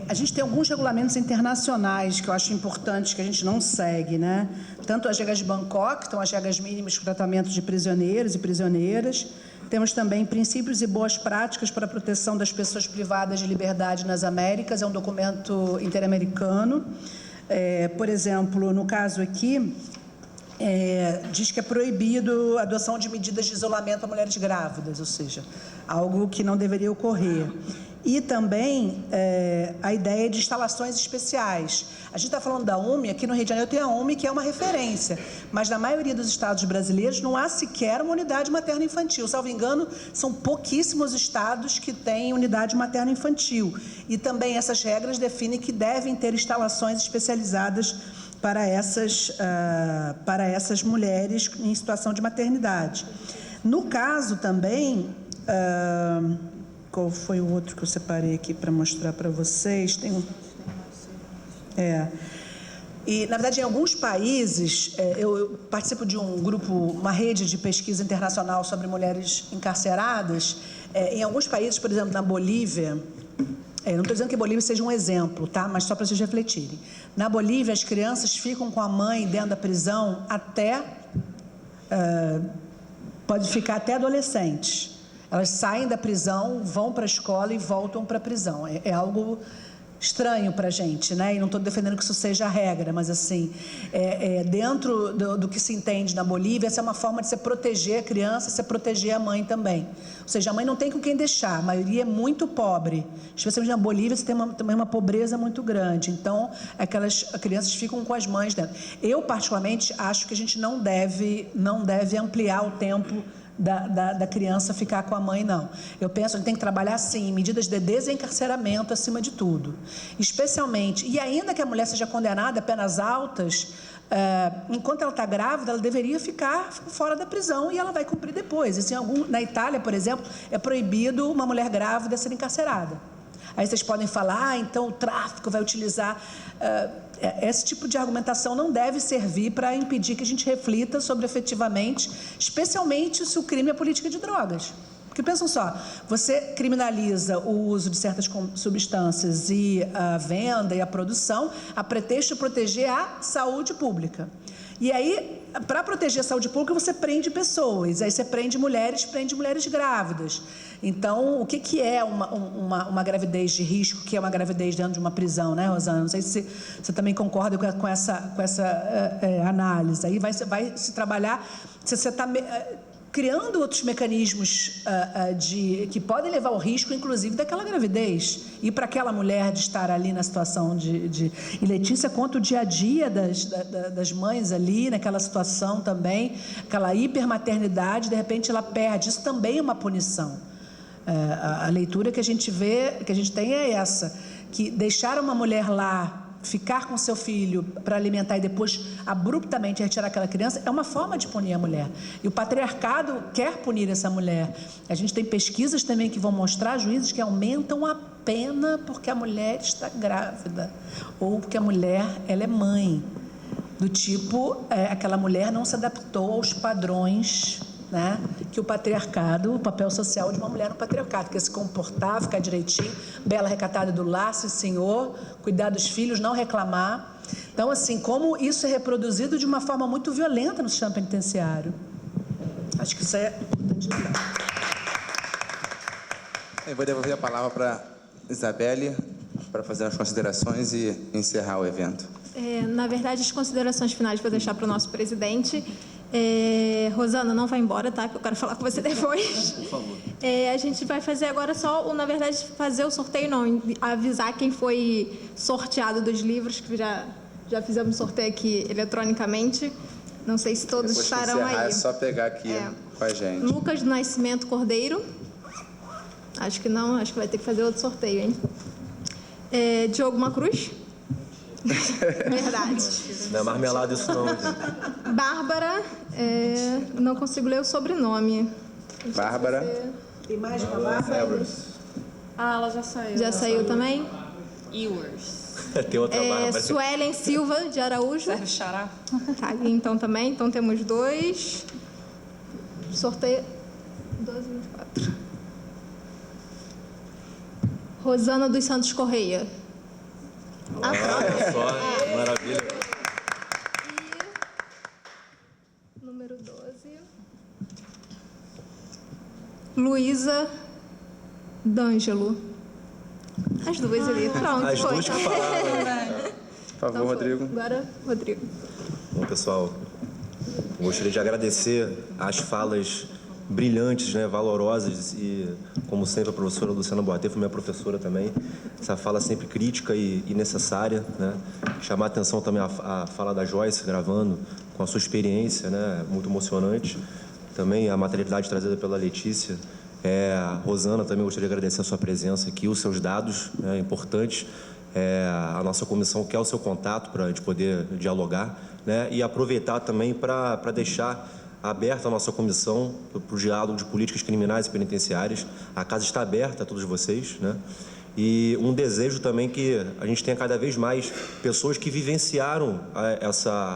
A gente tem alguns regulamentos internacionais que eu acho importantes, que a gente não segue, né? Tanto as regras de Bangkok, então as regras mínimas de tratamento de prisioneiros e prisioneiras. Temos também princípios e boas práticas para a proteção das pessoas privadas de liberdade nas Américas, é um documento interamericano. Por exemplo, no caso aqui, diz que é proibido a adoção de medidas de isolamento a mulheres grávidas, ou seja, algo que não deveria ocorrer. E também a ideia de instalações especiais. A gente está falando da UME, aqui no Rio de Janeiro tem a UME, que é uma referência, mas na maioria dos estados brasileiros não há sequer uma unidade materno-infantil. Salvo engano, são pouquíssimos estados que têm unidade materno-infantil. E também essas regras definem que devem ter instalações especializadas para essas mulheres em situação de maternidade. No caso também, qual foi o outro que eu separei aqui para mostrar para vocês? Tem um... E, na verdade, em alguns países, eu participo de um grupo, uma rede de pesquisa internacional sobre mulheres encarceradas. Em alguns países, por exemplo, na Bolívia, não estou dizendo que a Bolívia seja um exemplo, tá? Mas só para vocês refletirem. Na Bolívia, as crianças ficam com a mãe dentro da prisão até... pode ficar até adolescentes. Elas saem da prisão, vão para a escola e voltam para a prisão. É algo estranho para a gente, né? E não estou defendendo que isso seja a regra, mas assim, dentro do que se entende na Bolívia, essa é uma forma de se proteger a criança, se proteger a mãe também. Ou seja, a mãe não tem com quem deixar, a maioria é muito pobre. Especialmente na Bolívia, você tem também uma pobreza muito grande. Então, as crianças ficam com as mães dentro. Eu, particularmente, acho que a gente não deve ampliar o tempo da criança ficar com a mãe, não. Eu penso que a gente tem que trabalhar, sim, em medidas de desencarceramento acima de tudo. Especialmente, e ainda que a mulher seja condenada a penas altas, enquanto ela está grávida, ela deveria ficar fora da prisão e ela vai cumprir depois. Assim, na Itália, por exemplo, é proibido uma mulher grávida ser encarcerada. Aí vocês podem falar, então o tráfico vai utilizar... esse tipo de argumentação não deve servir para impedir que a gente reflita sobre efetivamente, especialmente se o crime é política de drogas. Porque pensam só, você criminaliza o uso de certas substâncias e a venda e a produção a pretexto de proteger a saúde pública. E aí, para proteger a saúde pública, você prende pessoas, aí você prende mulheres grávidas. Então, o que é uma gravidez de risco, que é uma gravidez dentro de uma prisão, né, Rosana? Não sei se você também concorda com essa análise. Aí vai se trabalhar, se você está criando outros mecanismos que podem levar ao risco, inclusive, daquela gravidez. E para aquela mulher de estar ali na situação E Letícia conta o dia a dia das mães ali, naquela situação também, aquela hipermaternidade, de repente ela perde. Isso também é uma punição. A leitura que a gente tem é essa, que deixar uma mulher lá, ficar com seu filho para alimentar e depois abruptamente retirar aquela criança é uma forma de punir a mulher. E o patriarcado quer punir essa mulher. A gente tem pesquisas também que vão mostrar juízes que aumentam a pena porque a mulher está grávida ou porque a mulher ela é mãe. Do tipo, aquela mulher não se adaptou aos padrões, né, que o patriarcado, o papel social de uma mulher no patriarcado, que é se comportar, ficar direitinho, bela, recatada do lar, sim, senhor, cuidar dos filhos, não reclamar. Então, assim, como isso é reproduzido de uma forma muito violenta no sistema penitenciário. Acho que isso é importante lembrar. Eu vou devolver a palavra para Isabelle para fazer as considerações e encerrar o evento. Na verdade, as considerações finais vou deixar para o nosso presidente. Rosana, não vai embora, tá? Que eu quero falar com você depois. Por favor. A gente vai fazer agora na verdade, fazer o sorteio, não, avisar quem foi sorteado dos livros, que já fizemos sorteio aqui eletronicamente. Não sei se todos estarão aí. É só pegar aqui com a gente. Lucas do Nascimento Cordeiro. Acho que não, acho que vai ter que fazer outro sorteio, hein? Diogo Macruz. Verdade. Não é marmelada isso não. Bárbara, não consigo ler o sobrenome. Bárbara. Tem mais uma Bárbara? Ela já saiu. Já saiu também? Ewers. Tem outra Bárbara. Suelen Silva de Araújo. Serve Xará. Tá, então também. Então temos 2. Sorteio 12/24. Rosana dos Santos Correia. Olha só, maravilha. E número 12. Luísa D'Angelo. As duas ali. Pronto, As foi. duas que falaram. Por favor, Rodrigo. Agora, Rodrigo. Bom, pessoal, Eu gostaria de agradecer as falas brilhantes, né, valorosas e, como sempre, a professora Luciana Boatê foi minha professora também. Essa fala sempre crítica e necessária, né? Chamar a atenção também a fala da Joyce, gravando, com a sua experiência, né, muito emocionante. Também a materialidade trazida pela Letícia. Rosana, também gostaria de agradecer a sua presença aqui, os seus dados, né, importantes. A nossa comissão quer o seu contato para a gente poder dialogar, né, e aproveitar também para deixar aberta a nossa comissão para o diálogo de políticas criminais e penitenciárias. A casa está aberta a todos vocês, né? E um desejo também que a gente tenha cada vez mais pessoas que vivenciaram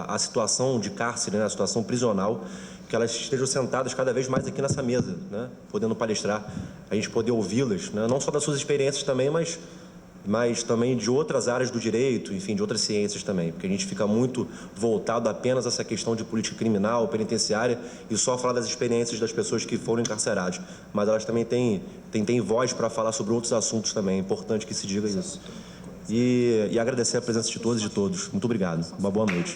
a situação de cárcere, né, a situação prisional, que elas estejam sentadas cada vez mais aqui nessa mesa, né, podendo palestrar, a gente poder ouvi-las, né, não só das suas experiências também, mas também de outras áreas do direito, enfim, de outras ciências também, porque a gente fica muito voltado apenas a essa questão de política criminal, penitenciária, e só falar das experiências das pessoas que foram encarceradas, mas elas também têm voz para falar sobre outros assuntos também, é importante que se diga isso. E agradecer a presença de todas e de todos. Muito obrigado. Uma boa noite.